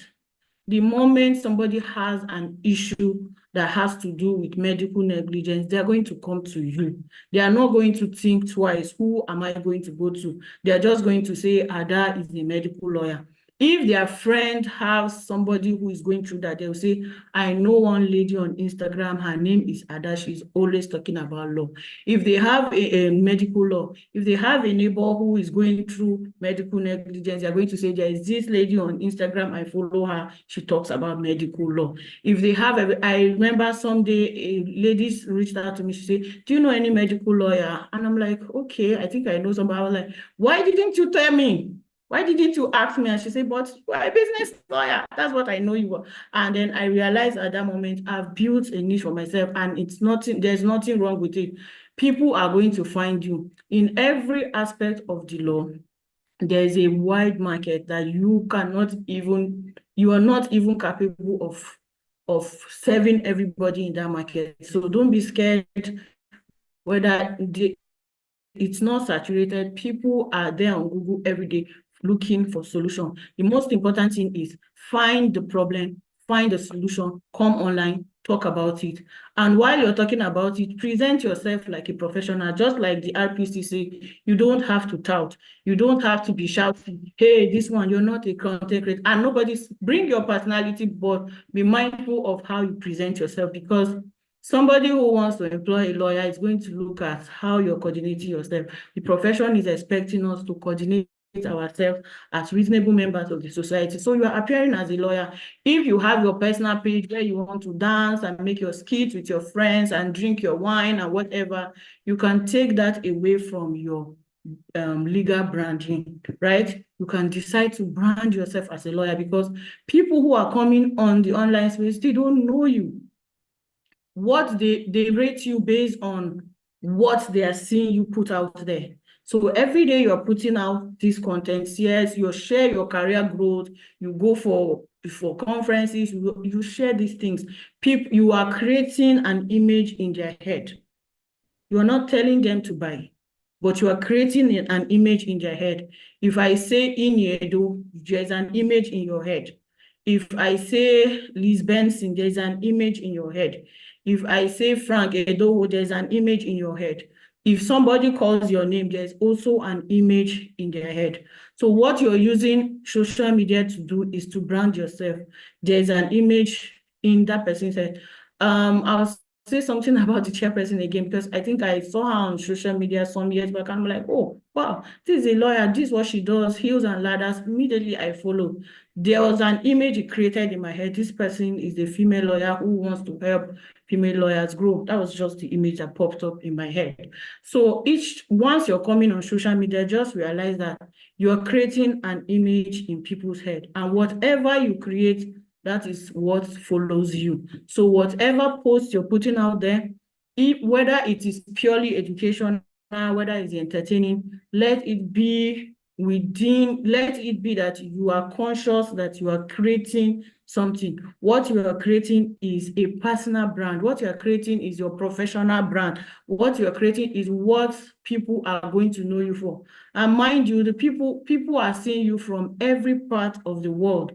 S6: somebody has an issue that has to do with medical negligence, they're going to come to you. They are not going to think twice, who am I going to go to? They're just going to say, Ada is a medical lawyer. If their friend has somebody who is going through that, they'll say, I know one lady on Instagram, her name is Ada, she's always talking about law. If they have a medical law, if they have a neighbor who is going through medical negligence, they're going to say, there is this lady on Instagram, I follow her, she talks about medical law. If they have, I remember someday a lady reached out to me, she said, do you know any medical lawyer? And I'm like, okay, I think I know somebody. I was like, why didn't you tell me? Why didn't you ask me? And she said, but you are a business lawyer. That's what I know you are. And then I realized at that moment, I've built a niche for myself, and it's nothing, there's nothing wrong with it. People are going to find you. In every aspect of the law, there is a wide market that you are not even capable of serving everybody in that market. So don't be scared whether it's not saturated. People are there on Google every day looking for solution. The most important thing is find the problem, find the solution, come online, talk about it. And while you're talking about it, present yourself like a professional, just like the RPC say, you don't have to tout. You don't have to be shouting, hey, this one, you're not a content creator. And bring your personality, but be mindful of how you present yourself, because somebody who wants to employ a lawyer is going to look at how you're coordinating yourself. The profession is expecting us to coordinate ourselves as reasonable members of the society. So you are appearing as a lawyer. If you have your personal page where you want to dance and make your skits with your friends and drink your wine and whatever, you can take that away from your legal branding, right? You can decide to brand yourself as a lawyer, because people who are coming on the online space, they don't know you. What they rate you based on what they are seeing you put out there. So every day you're putting out these contents, yes, you share your career growth, you go for conferences, you share these things. You are creating an image in their head. You are not telling them to buy, but you are creating an image in their head. If I say Iniedo, there's an image in your head. If I say Liz Benson, there's an image in your head. If I say Frank Edoho, there's an image in your head. If somebody calls your name, there's also an image in their head. So what you're using social media to do is to brand yourself. There's an image in that person's head. I'll say something about the chairperson again, because I think I saw her on social media some years back, and I'm like, oh, wow, this is a lawyer, this is what she does, Heels and Ladders. Immediately I followed. There was an image created in my head. This person is a female lawyer who wants to help female lawyers grow. That was just the image that popped up in my head. So once you're coming on social media, just realize that you're creating an image in people's head, and whatever you create, that is what follows you. So whatever post you're putting out there, whether it is purely educational, whether it's entertaining, let it be that you are conscious that you are creating something. What you are creating is a personal brand. What you are creating is your professional brand. What you are creating is what people are going to know you for. And mind you, the people are seeing you from every part of the world.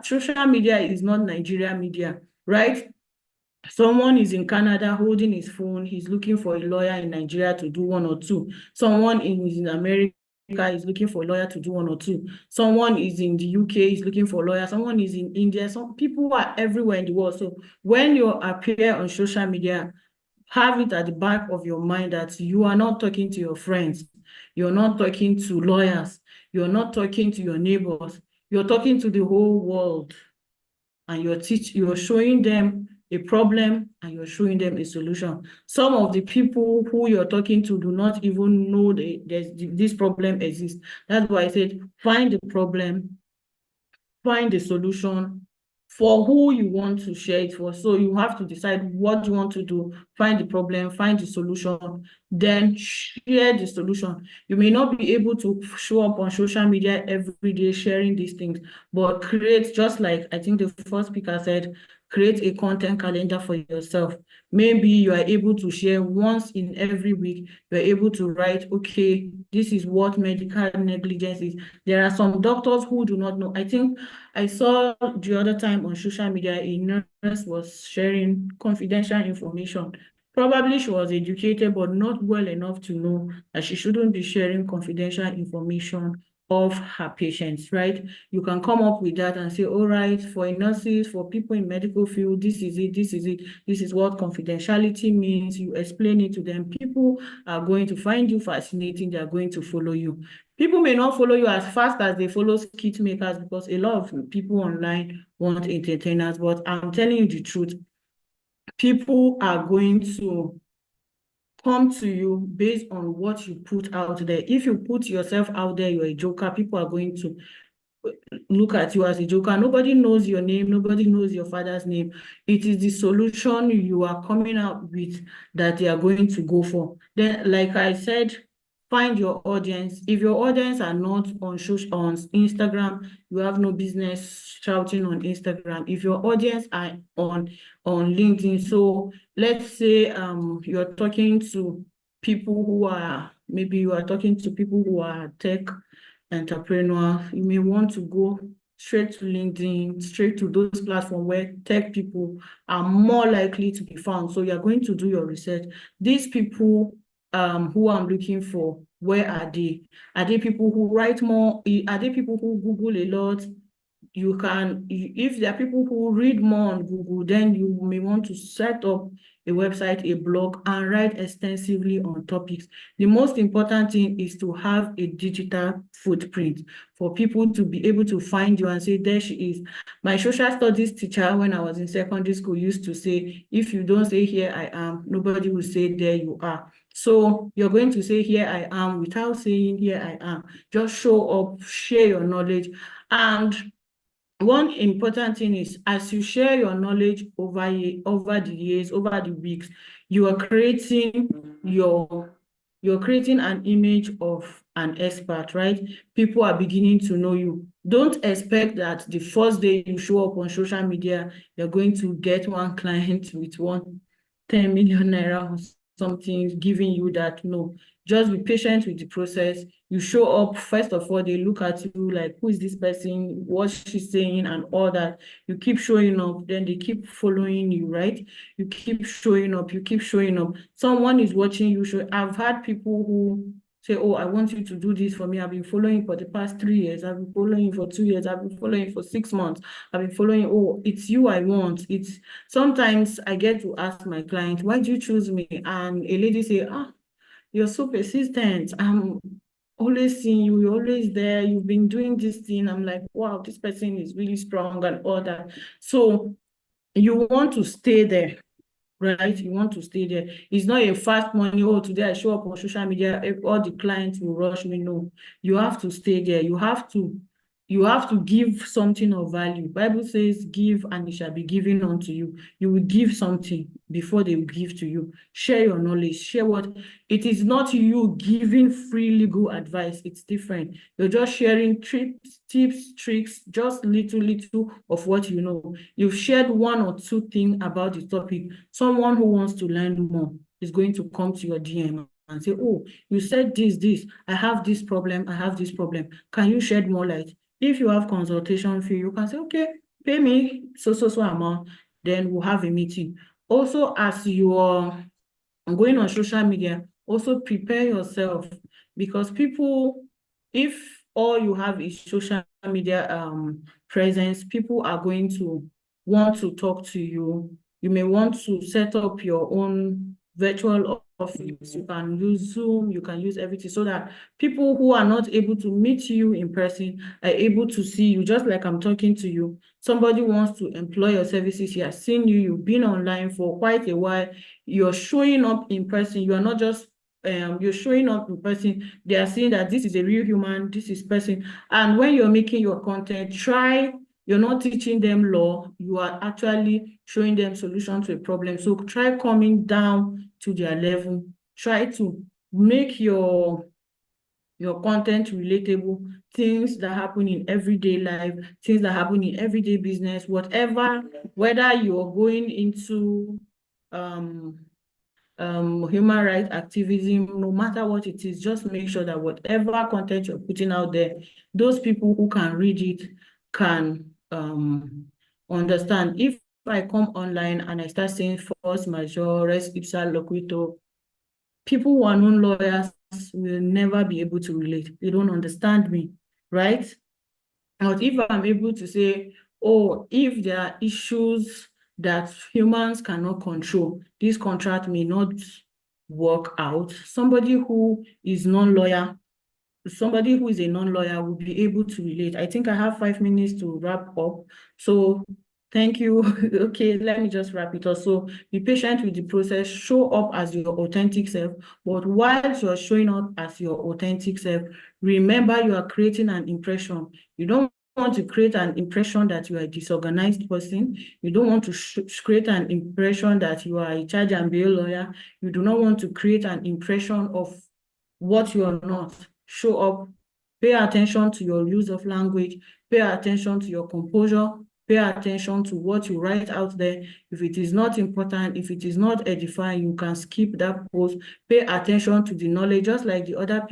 S6: Social media is not Nigeria media, right? Someone is in Canada holding his phone. He's looking for a lawyer in Nigeria to do 1 or 2. Someone is in America is looking for a lawyer to do 1 or 2. Someone is in the UK is looking for a lawyer. Someone is in India. Some people are everywhere in the world. So when you appear on social media, have it at the back of your mind that you are not talking to your friends. You're not talking to lawyers. You're not talking to your neighbors. You're talking to the whole world. And you're showing them a problem and you're showing them a solution. Some of the people who you're talking to do not even know this problem exists. That's why I said, find the problem, find the solution for who you want to share it for. So you have to decide what you want to do, find the problem, find the solution, then share the solution. You may not be able to show up on social media every day sharing these things, but create, just like I think the first speaker said, create a content calendar for yourself. Maybe you are able to share once in every week. You're able to write, okay, this is what medical negligence is. There are some doctors who do not know. I think I saw the other time on social media, a nurse was sharing confidential information. Probably she was educated, but not well enough to know that she shouldn't be sharing confidential information of her patients, right? You can come up with that and say, all right, for nurses, for people in medical field, this is it, this is it, this is what confidentiality means. You explain it to them. People are going to find you fascinating. They are going to follow you. People may not follow you as fast as they follow skit makers, because a lot of people online want entertainers, but I'm telling you the truth, people are going to come to you based on what you put out there. If you put yourself out there, you're a joker, people are going to look at you as a joker. Nobody knows your name. Nobody knows your father's name. It is the solution you are coming out with that they are going to go for. Then, like I said, find your audience. If your audience are not on Instagram, you have no business shouting on Instagram. If your audience are on LinkedIn, so let's say you're talking to people who are, maybe you are talking to people who are tech entrepreneur, you may want to go straight to LinkedIn, straight to those platforms where tech people are more likely to be found. So you're going to do your research. These people who I'm looking for, where are they? Are they people who write more? Are they people who Google a lot? If there are people who read more on Google, then you may want to set up a website, a blog, and write extensively on topics. The most important thing is to have a digital footprint for people to be able to find you and say, there she is. My social studies teacher, when I was in secondary school, used to say, if you don't say here I am, nobody will say there you are. So you're going to say here I am without saying here I am. Just show up, share your knowledge. And one important thing is, as you share your knowledge over the years, over the weeks, you are creating an image of an expert, right? People are beginning to know you. Don't expect that the first day you show up on social media, you're going to get one client with 10 million naira something, giving you that. No, just be patient with the process. You show up, first of all, they look at you like, who is this person? What's she saying? And all that. You keep showing up, then they keep following you, right? You keep showing up, you keep showing up. Someone is watching you. I've had people who say, oh, I want you to do this for me. I've been following for the past 3 years. I've been following for 2 years. I've been following for 6 months. I've been following, oh, it's you I want. It's sometimes I get to ask my client, why do you choose me? And a lady say, you're so persistent. I'm always seeing you. You're always there. You've been doing this thing. I'm like, wow, this person is really strong and all that. So you want to stay there, right? You want to stay there. It's not a fast money. Oh, today I show up on social media, all the clients will rush me. No, you have to stay there. You have to give something of value. Bible says, give and it shall be given unto you. You will give something before they will give to you. Share your knowledge, share what. It is not you giving free legal advice. It's different. You're just sharing tips, tricks, just little of what you know. You've shared 1 or 2 things about the topic. Someone who wants to learn more is going to come to your DM and say, oh, you said this, I have this problem, Can you shed more light? If you have consultation fee, you can say, okay, pay me so amount, then we'll have a meeting. Also, as you are going on social media, also prepare yourself, because people, if all you have is social media presence, people are going to want to talk to you. You may want to set up your own virtual office. You can use Zoom, you can use everything, so that people who are not able to meet you in person are able to see you, just like I'm talking to you. Somebody wants to employ your services, he has seen you, you've been online for quite a while, you're showing up in person, you are not just you're showing up in person, they are seeing that this is a real human, this is person. And when you're making your content, you're not teaching them law, you are actually showing them solution to a problem. So try coming down to their level. Try to make your content relatable, things that happen in everyday life, things that happen in everyday business, whatever, whether you're going into human rights activism, no matter what it is, just make sure that whatever content you're putting out there, those people who can read it can understand. If I come online and I start saying force majeure, res ipsa loquitur, people who are non-lawyers will never be able to relate. They don't understand me, right? But if I'm able to say, oh, if there are issues that humans cannot control, this contract may not work out, somebody who is non-lawyer, somebody who is a non-lawyer will be able to relate. I think I have 5 minutes to wrap up. So thank you. Okay, let me just wrap it up. So be patient with the process, show up as your authentic self, but while you're showing up as your authentic self, remember you are creating an impression. You don't want to create an impression that you are a disorganized person. You don't want to create an impression that you are a charge and bail lawyer. You do not want to create an impression of what you are not. Show up, pay attention to your use of language, pay attention to your composure, pay attention to what you write out there. If it is not important, if it is not edifying, you can skip that post. Pay attention to the knowledge, just like the other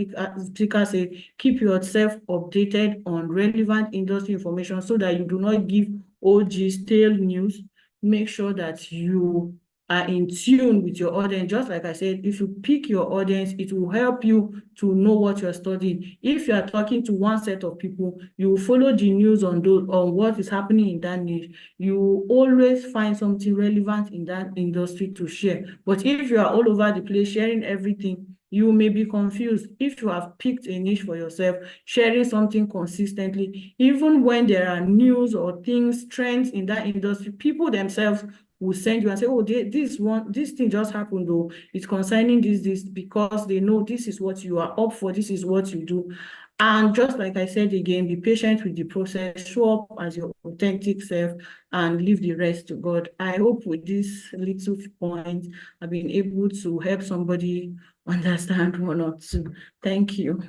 S6: speaker said, keep yourself updated on relevant industry information so that you do not give OG stale news. Make sure that you are in tune with your audience. Just like I said, if you pick your audience, it will help you to know what you're studying. If you are talking to one set of people, you will follow the news on what is happening in that niche. You will always find something relevant in that industry to share. But if you are all over the place sharing everything, you may be confused. If you have picked a niche for yourself, sharing something consistently, even when there are news or things, trends in that industry, people themselves will send you and say, oh, this thing just happened though. It's concerning this, because they know this is what you are up for, this is what you do. And just like I said again, be patient with the process, show up as your authentic self and leave the rest to God. I hope with this little point, I've been able to help somebody understand one or two. Thank you.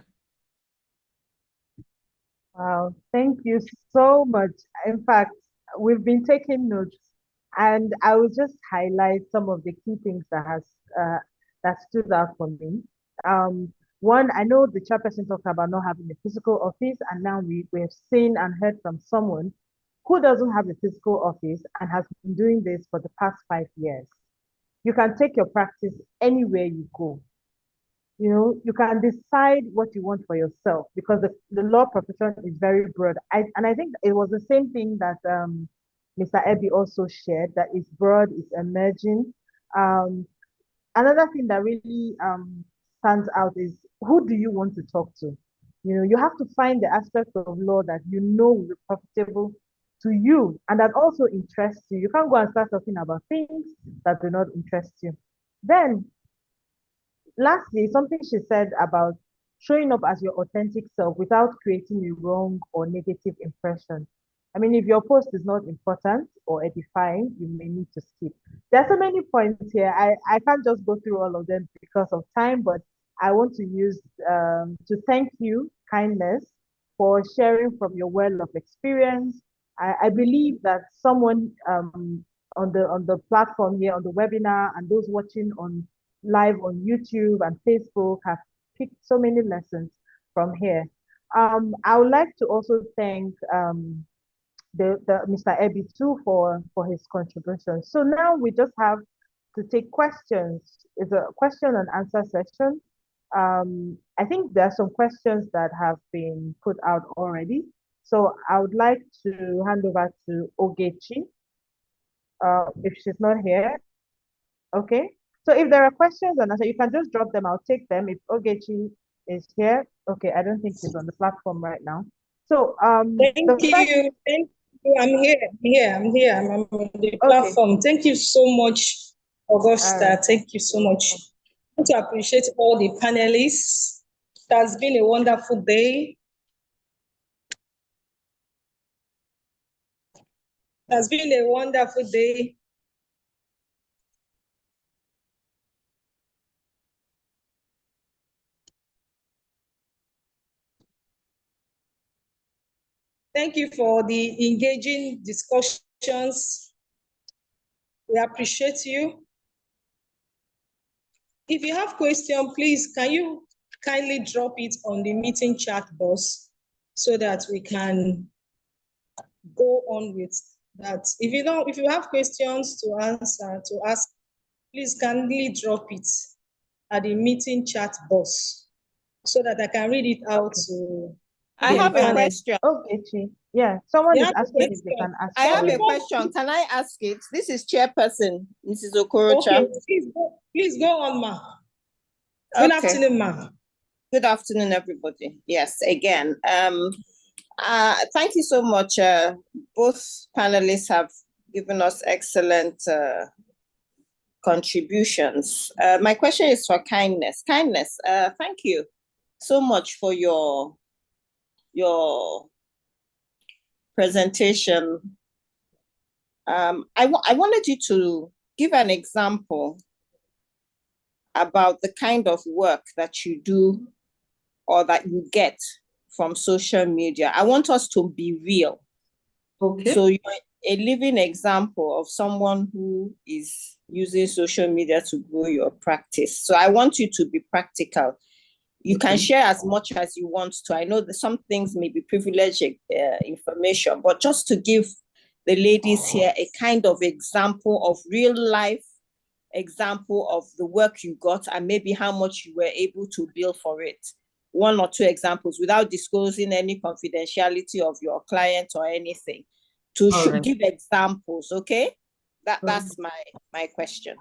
S1: Wow, thank you so much. In fact, we've been taking notes, and I will just highlight some of the key things that that stood out for me. One, I know the chairperson talked about not having a physical office, and now we have seen and heard from someone who doesn't have a physical office and has been doing this for the past 5 years. You can take your practice anywhere you go. You know, you can decide what you want for yourself because the law profession is very broad. And I think it was the same thing that Mr. Ebi also shared, that it's broad, it's emerging. Another thing that really stands out is, who do you want to talk to? You know, you have to find the aspect of law that you know will be profitable to you and that also interests you. You can't go and start talking about things that do not interest you. Then lastly, something she said about showing up as your authentic self without creating a wrong or negative impression. I mean, if your post is not important or edifying, you may need to skip. There are so many points here. I can't just go through all of them because of time, but I want to use to thank you, Kindness, for sharing from your well of experience. I believe that someone on the platform here, on the webinar, and those watching on live on YouTube and Facebook have picked so many lessons from here. I would like to also thank the Mr. Ebi too for his contribution. So now we just have to take questions. It's a question and answer session. I think there are some questions that have been put out already. So I would like to hand over to Ogechi, if she's not here. Okay. So if there are questions and answers, you can just drop them. I'll take them. If Ogechi is here, okay. I don't think he's on the platform right now. So
S7: thank you. I'm here. I'm on the platform. Thank you so much, Augusta. Right. Thank you so much. I want to appreciate all the panelists. It has been a wonderful day. It has been a wonderful day. Thank you for the engaging discussions. We appreciate you. If you have questions, please, can you kindly drop it on the meeting chat box so that we can go on with that. If you have questions to ask, please kindly drop it at the meeting chat box so that I can read it out to
S4: I have a question.
S1: Okay, yeah, someone is asking if they can ask.
S4: I have a question. Can I ask it? This is Chairperson, Mrs. Okorocha.
S7: Okay, please go on, ma. Good afternoon, ma.
S4: Good afternoon, everybody. Yes, again. Thank you so much. Both panelists have given us excellent contributions. My question is for Kindness. Kindness, thank you so much for your presentation. I wanted you to give an example about the kind of work that you do or that you get from social media. I want us to be real.
S6: Okay.
S4: So you're a living example of someone who is using social media to grow your practice. So I want you to be practical. You can share as much as you want to. I know that some things may be privileged information, but just to give the ladies here a kind of example of real life example of the work you got and maybe how much you were able to bill for it. 1 or 2 examples without disclosing any confidentiality of your client or anything. Give examples, okay? That's my question.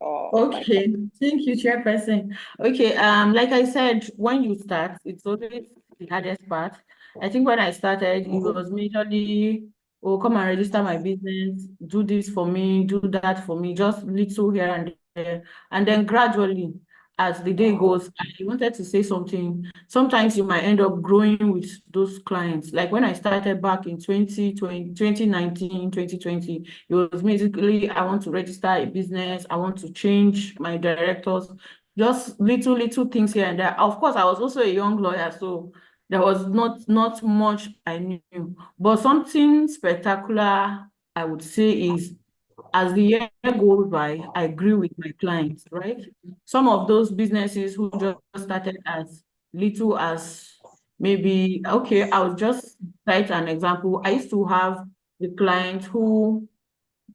S6: Okay, thank you, Chairperson. Okay, like I said, when you start, it's always the hardest part. I think when I started, it was majorly, oh, come and register my business, do this for me, do that for me, just little here and there. And then gradually, as the day goes, I wanted to say something. Sometimes you might end up growing with those clients. Like when I started back in 2019, 2020, it was basically, I want to register a business. I want to change my directors, just little things here and there. Of course, I was also a young lawyer, so there was not much I knew. But something spectacular, I would say, is as the year goes by, I grew with my clients, right? Some of those businesses who just started as little as maybe, okay, I'll just cite an example. I used to have the client who,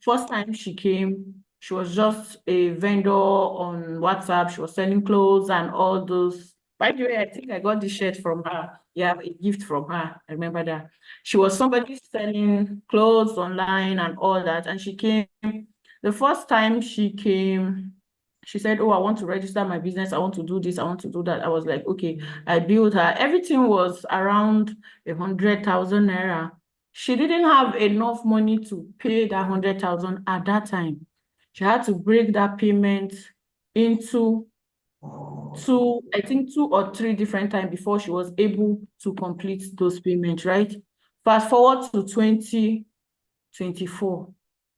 S6: first time she came, she was just a vendor on WhatsApp. She was selling clothes and all those. By the way, I think I got this shirt from her. Yeah, a gift from her. I remember that. She was somebody selling clothes online and all that. And she came, the first time she came, she said, oh, I want to register my business. I want to do this. I want to do that. I was like, okay, I built her. Everything was around 100,000 naira. She didn't have enough money to pay that 100,000 at that time. She had to break that payment into I think 2 or 3 different times before she was able to complete those payments, right? Fast forward to 2024.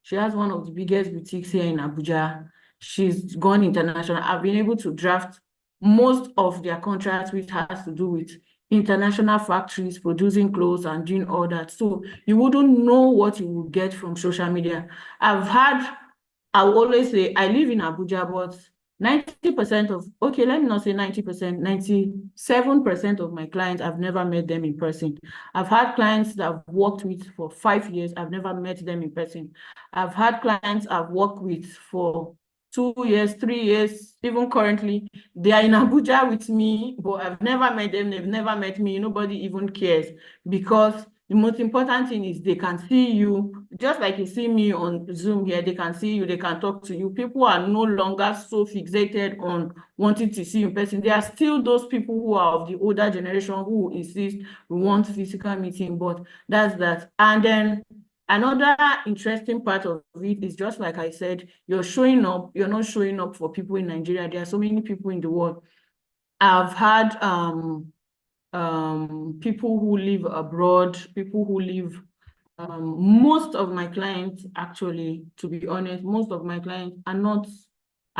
S6: She has one of the biggest boutiques here in Abuja. She's gone international. I've been able to draft most of their contracts, which has to do with international factories producing clothes and doing all that. So you wouldn't know what you will get from social media. I will always say, I live in Abuja, but 90% of, okay, let me not say 90%, 97% of my clients, I've never met them in person. I've had clients that I've worked with for 5 years, I've never met them in person. I've had clients I've worked with for 2 years, 3 years, even currently, they are in Abuja with me, but I've never met them, they've never met me, nobody even cares, because the most important thing is they can see you, just like you see me on Zoom here, they can see you, they can talk to you. People are no longer so fixated on wanting to see you in person. There are still those people who are of the older generation who insist we want physical meeting, but that's that. And then another interesting part of it is, just like I said, you're showing up, you're not showing up for people in Nigeria. There are so many people in the world. I've had people who live abroad, people who live, most of my clients, actually, to be honest, most of my clients are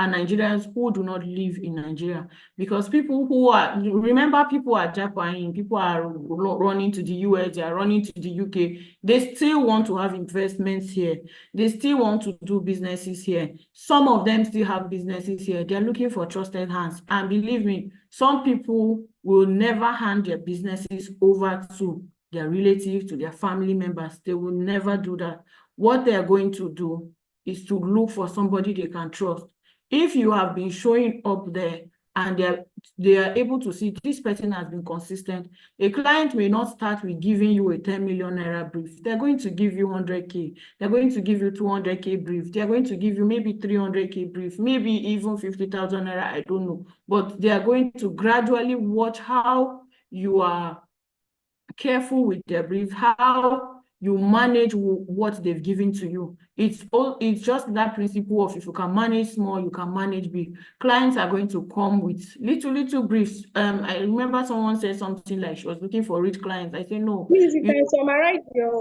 S6: Nigerians who do not live in Nigeria, because people who are, remember, people are Japan, people are running to the US, they are running to the UK, they still want to have investments here, they still want to do businesses here. Some of them still have businesses here, they're looking for trusted hands, and believe me, some people will never hand their businesses over to their relatives, to their family members. They will never do that. What they're going to do is to look for somebody they can trust. If you have been showing up there and they are able to see this person has been consistent, a client may not start with giving you a 10 million naira brief. They're going to give you 100K. They're going to give you 200K brief. They're going to give you maybe 300K brief, maybe even 50,000 naira, I don't know. But they are going to gradually watch how you are careful with their brief, how you manage what they've given to you. It's just that principle of, if you can manage small, you can manage big. Clients are going to come with little briefs. I remember someone said something like she was looking for rich clients. I said, no.
S7: Please, you can summarize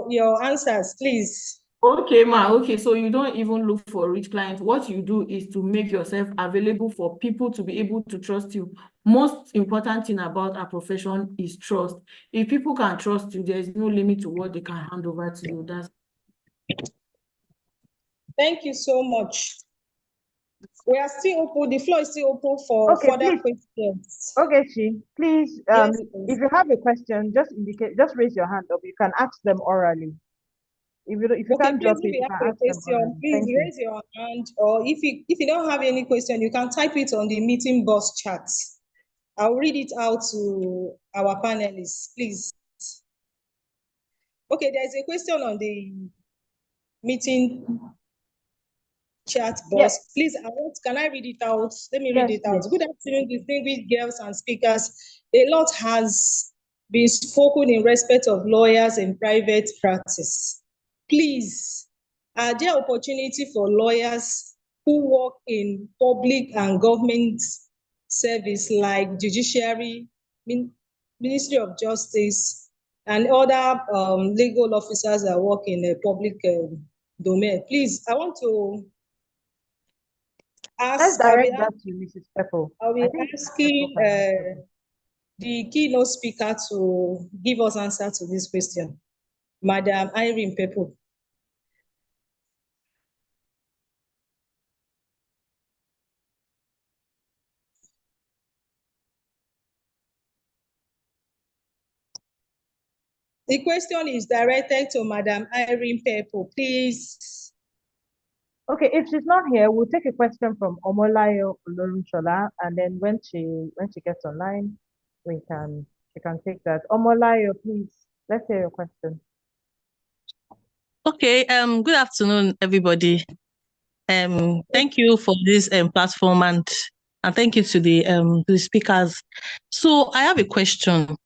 S7: your answers, please.
S6: Okay, ma. Okay, so you don't even look for rich clients. What you do is to make yourself available for people to be able to trust you. Most important thing about our profession is trust. If people can trust you, there is no limit to what they can hand over to you.
S7: Thank you so much. We are still open. The floor is still open for further questions.
S1: Okay, Chi, please,
S7: Yes,
S1: if you have a question, just raise your hand up. You can ask them orally. If you can't drop it, you can ask them orally.
S7: Please raise your hand, or if you don't have any question, you can type it on the meeting box chat. I'll read it out to our panelists, please. Okay, there's a question on the meeting chat box. Yes. Please, can I read it out? Let me read it out. Yes. Good afternoon, distinguished girls and speakers. A lot has been spoken in respect of lawyers in private practice. Please, are there opportunities for lawyers who work in public and government service like judiciary, Ministry of Justice, and other legal officers that work in a public domain? Please, I want to ask.
S1: Let's direct that to Mrs. Pepple.
S7: I'll be asking the keynote speaker to give us answer to this question, Madam Irene Pepple. The question is directed to Madam Irene Pepo, please.
S1: Okay, if she's not here, we'll take a question from Omolayo Olorunshola, and then when she gets online, she can take that. Omolayo, please, let's hear your question.
S8: Okay, good afternoon, everybody. Thank you for this platform, and thank you to the speakers. So I have a question,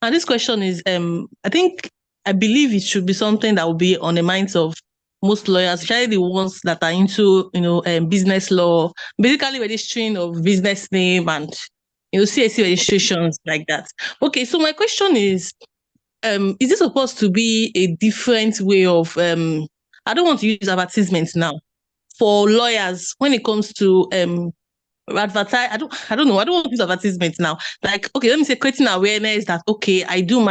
S8: and this question is, I believe it should be something that will be on the minds of most lawyers, especially the ones that are into business law, basically registering of business name and CAC registrations like that. Okay, so my question is this supposed to be a different way of I don't want to use advertisements now for lawyers when it comes to advertise? I don't know. I don't want to use advertisements now. Like, okay, let me say creating awareness that okay, I do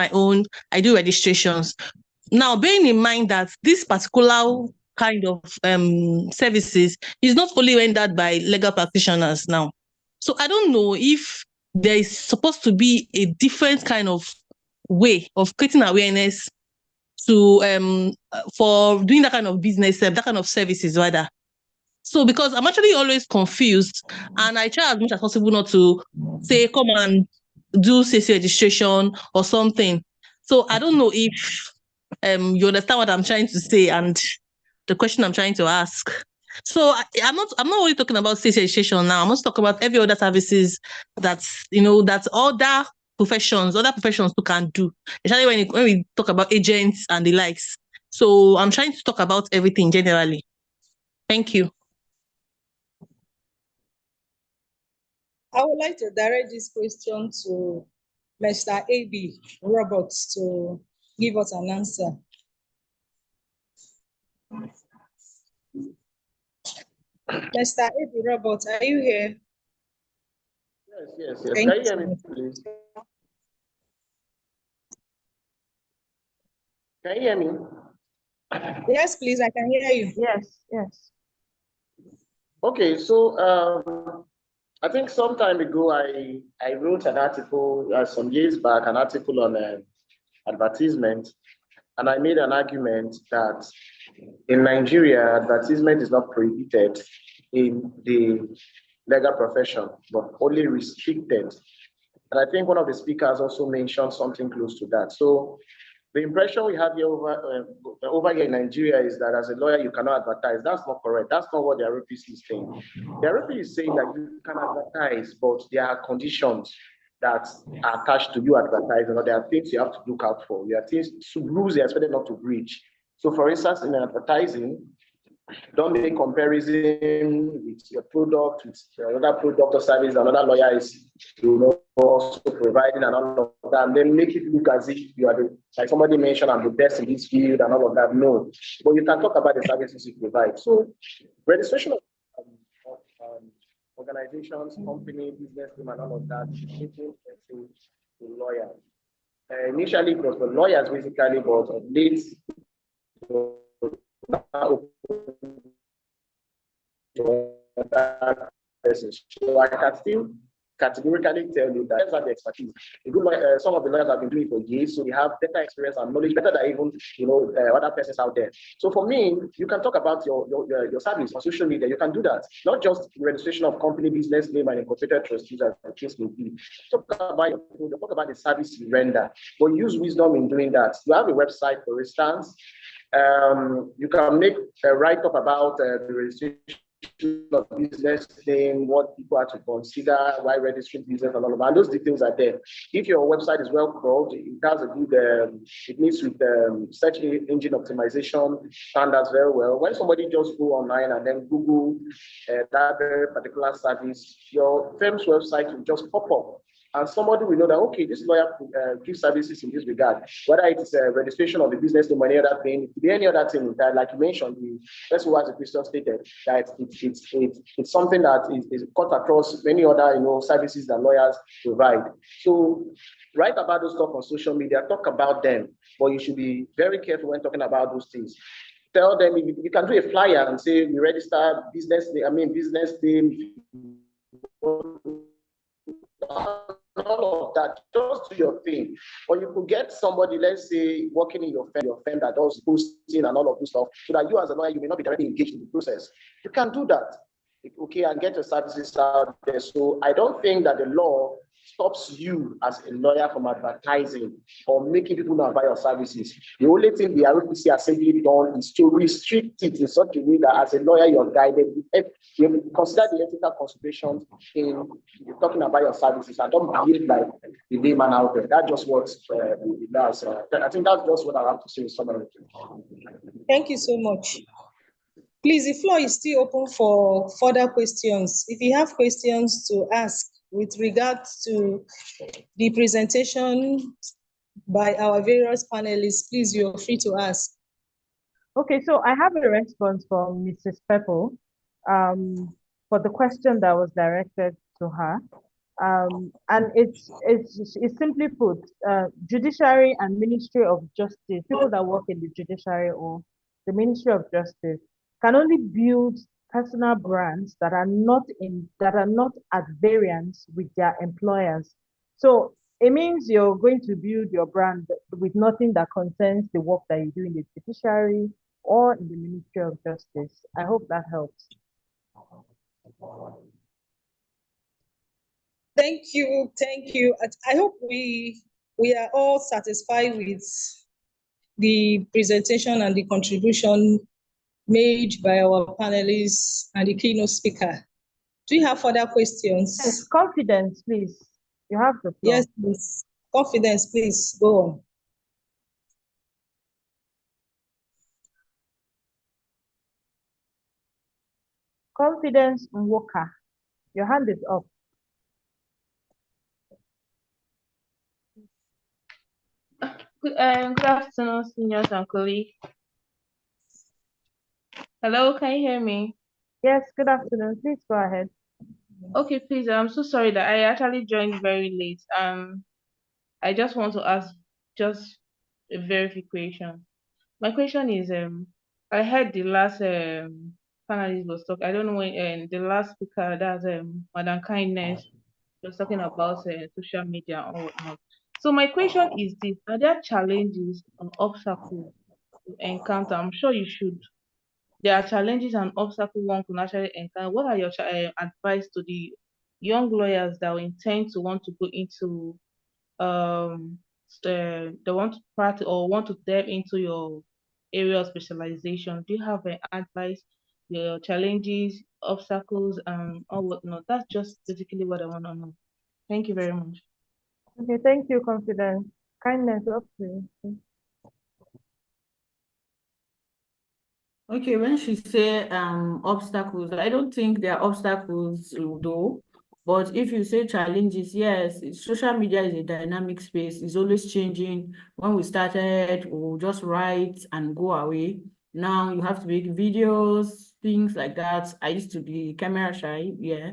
S8: registrations. Now, bearing in mind that this particular kind of services is not only rendered by legal practitioners now. So I don't know if there is supposed to be a different kind of way of creating awareness to for doing that kind of business, that kind of services rather. So because I'm actually always confused, and I try as much as possible not to say come and do CAC registration or something. So I don't know if you understand what I'm trying to say and the question I'm trying to ask. So I'm not only talking about CAC registration now. I'm also talking about every other services that that other professions who can do, especially when we talk about agents and the likes. So I'm trying to talk about everything generally. Thank you.
S7: I would like to direct this question to Mr. A.B. Roberts to give us an answer. Mr. A.B. Roberts, are you here?
S5: Yes. Can you hear me, please? Can you hear me?
S7: Yes, please, I can hear you.
S1: Yes.
S5: Okay, so I think some time ago I wrote an article some years back, an article on advertisement, and I made an argument that in Nigeria, advertisement is not prohibited in the legal profession, but only restricted. And I think one of the speakers also mentioned something close to that. So the impression we have here over here in Nigeria is that as a lawyer, you cannot advertise. That's not correct. That's not what the ROPC is saying. The ROPC is saying that you can advertise, but there are conditions that are attached to you advertising, or there are things you have to look out for. There are things, rules you're expected not to breach. So for instance, in advertising, don't make comparison with your product, with another product or service another lawyer is also providing and all of that, and then make it look as if you are like somebody mentioned, I'm the best in this field and all of that. No, but you can talk about the services you provide. So registration of organizations, company, business name, and all of that is to lawyers. Initially, it was for lawyers basically, but of late, so I can still categorically tell you that that's the expertise. Some of the lawyers have been doing it for years, so they have better experience and knowledge, better than even other persons out there. So for me, you can talk about your service on social media. You can do that, not just registration of company, business name, and incorporated trustees, as the case may be. Talk about the service you render, but use wisdom in doing that. You have a website, for instance. You can make a write-up about the registration of business name, what people are to consider, why registering business, and all of that. And those details are there. If your website is well crawled, it has a good, it meets with search engine optimization standards very well. When somebody just go online and then Google that very particular service, your firm's website will just pop up. And somebody will know that, okay, this lawyer gives services in this regard, whether it's a registration of the business name or any other thing, it could be any other thing that, like you mentioned, the person who has a question stated, that it's something that is cut across many other services that lawyers provide. So write about those stuff on social media, talk about them, but you should be very careful when talking about those things. Tell them, you can do a flyer and say, we register business name, all of that. Just do your thing. Or you could get somebody, let's say, working in your firm that does posting and all of this stuff, so that you as a lawyer, you may not be directly engaged in the process. You can do that, okay, and get your services out there. So I don't think that the law stops you as a lawyer from advertising or making people know about your services. The only thing the ROPC has simply done is to restrict it in such a way that as a lawyer, you're guided. You consider the ethical considerations in talking about your services and don't behave like the layman out there. That's just what it does. I think that's just what I have to say in summary.
S7: Thank you so much. Please, the floor is still open for further questions. If you have questions to ask with regard to the presentation by our various panelists, please, you're free to ask.
S1: Okay, so I have a response from Mrs. Pepple for the question that was directed to her. And it's simply put, judiciary and Ministry of Justice, people that work in the judiciary or the Ministry of Justice, can only build personal brands that are not at variance with their employers. So it means you're going to build your brand with nothing that concerns the work that you do in the judiciary or in the Ministry of Justice. I hope that helps.
S7: Thank you. I hope we are all satisfied with the presentation and the contribution made by our panelists and the keynote speaker. Do you have further questions?
S1: Yes, Confidence, please. You have the floor.
S7: Yes, please. Confidence, please. Go on.
S1: Confidence Walker, your hand is up.
S9: Good afternoon, seniors and colleagues. Hello, can you hear me?
S1: Yes, good afternoon. Please go ahead.
S9: Okay, please. I'm so sorry that I actually joined very late. I just want to ask just a verification. My question is, I heard the last panelist was talking. I don't know when the last speaker, that's Madam Kindness, was talking about social media and whatnot. So my question is this: are there challenges and obstacles you encounter? I'm sure you should. There are challenges and obstacles one can actually encounter. What are your advice to the young lawyers that will intend to want to go into they want to practice or want to delve into your area of specialization? Do you have an advice, your challenges, obstacles, and all whatnot? That's just basically what I want to know. Thank you very much.
S1: Okay, thank you, Confidence. Kindness, up to you.
S6: Okay, when she say obstacles, I don't think there are obstacles though. But if you say challenges, yes, social media is a dynamic space. It's always changing. When we started, we'll just write and go away. Now you have to make videos, things like that. I used to be camera shy, yeah.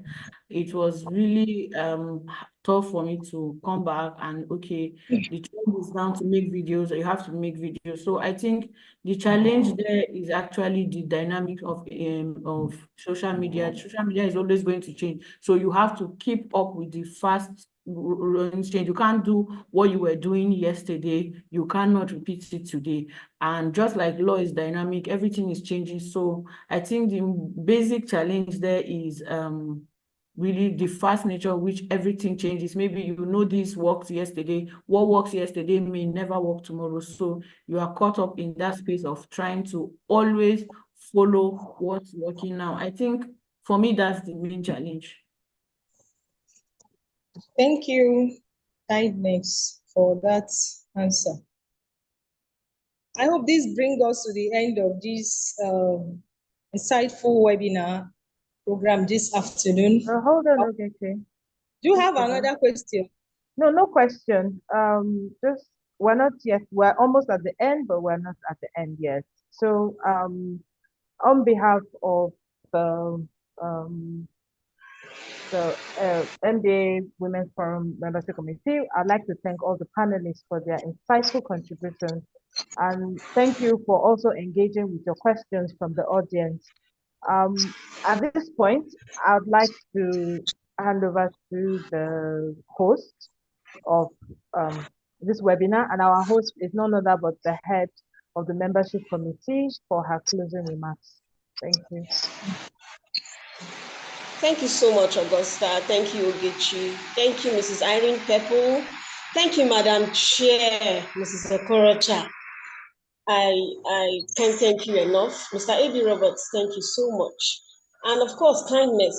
S6: It was really tough for me to come back and okay, the trend is now to make videos, or you have to make videos. So I think the challenge there is actually the dynamic of social media. Social media is always going to change. So you have to keep up with the fast change. You can't do what you were doing yesterday. You cannot repeat it today. And just like law is dynamic, everything is changing. So I think the basic challenge there is really the fast nature of which everything changes. Maybe you know this worked yesterday. What works yesterday may never work tomorrow. So you are caught up in that space of trying to always follow what's working now. I think for me, that's the main challenge.
S7: Thank you, Kindness, for that answer. I hope this brings us to the end of this insightful webinar program this afternoon.
S1: Hold on, okay.
S7: Do you have another question?
S1: No question. Just we're not yet. We're almost at the end, but we're not at the end yet. So, on behalf of the MBA Women's Forum Membership Committee, I'd like to thank all the panelists for their insightful contributions, and thank you for also engaging with your questions from the audience. At this point, I'd like to hand over to the host of this webinar, and our host is none other but the head of the membership committee for her closing remarks. Thank you.
S2: Thank you so much, Augusta. Thank you, Ogechi. Thank you, Mrs. Irene Pepple. Thank you, Madam Chair, Mrs. Okorocha. I can't thank you enough. Mr. A.B. Roberts, thank you so much. And of course, kindness,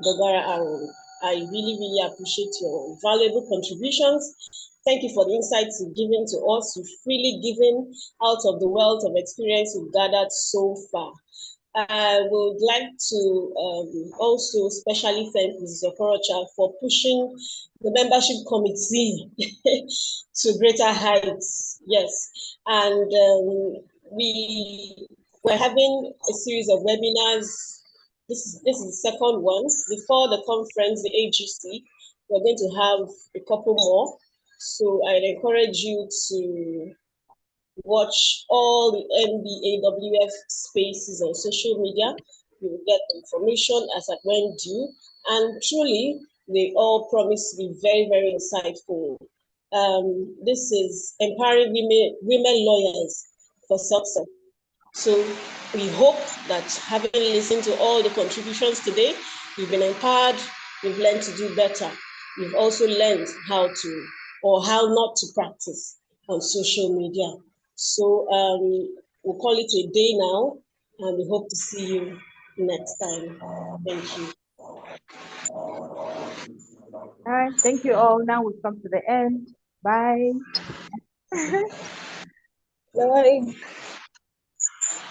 S2: Dogara Aaron. I really, really appreciate your valuable contributions. Thank you for the insights you've given to us. You've freely given out of the wealth of experience you've gathered so far. I would like to also especially thank Mrs. Okorocha for pushing the membership committee to greater heights. Yes, and we're having a series of webinars. This is the second one. Before the conference, the AGC, we're going to have a couple more. So I'd encourage you to watch all the MBAWF spaces on social media. You will get information as at when due, and truly, they all promise to be very, very insightful. This is empowering women lawyers for success. So we hope that having listened to all the contributions today, you've been empowered, you've learned to do better. You've also learned how to, or how not to practice on social media. So we'll call it a day now, and we hope to see you next time. Thank you.
S1: All right, thank you all. Now we've come to the end. Bye.
S7: Bye.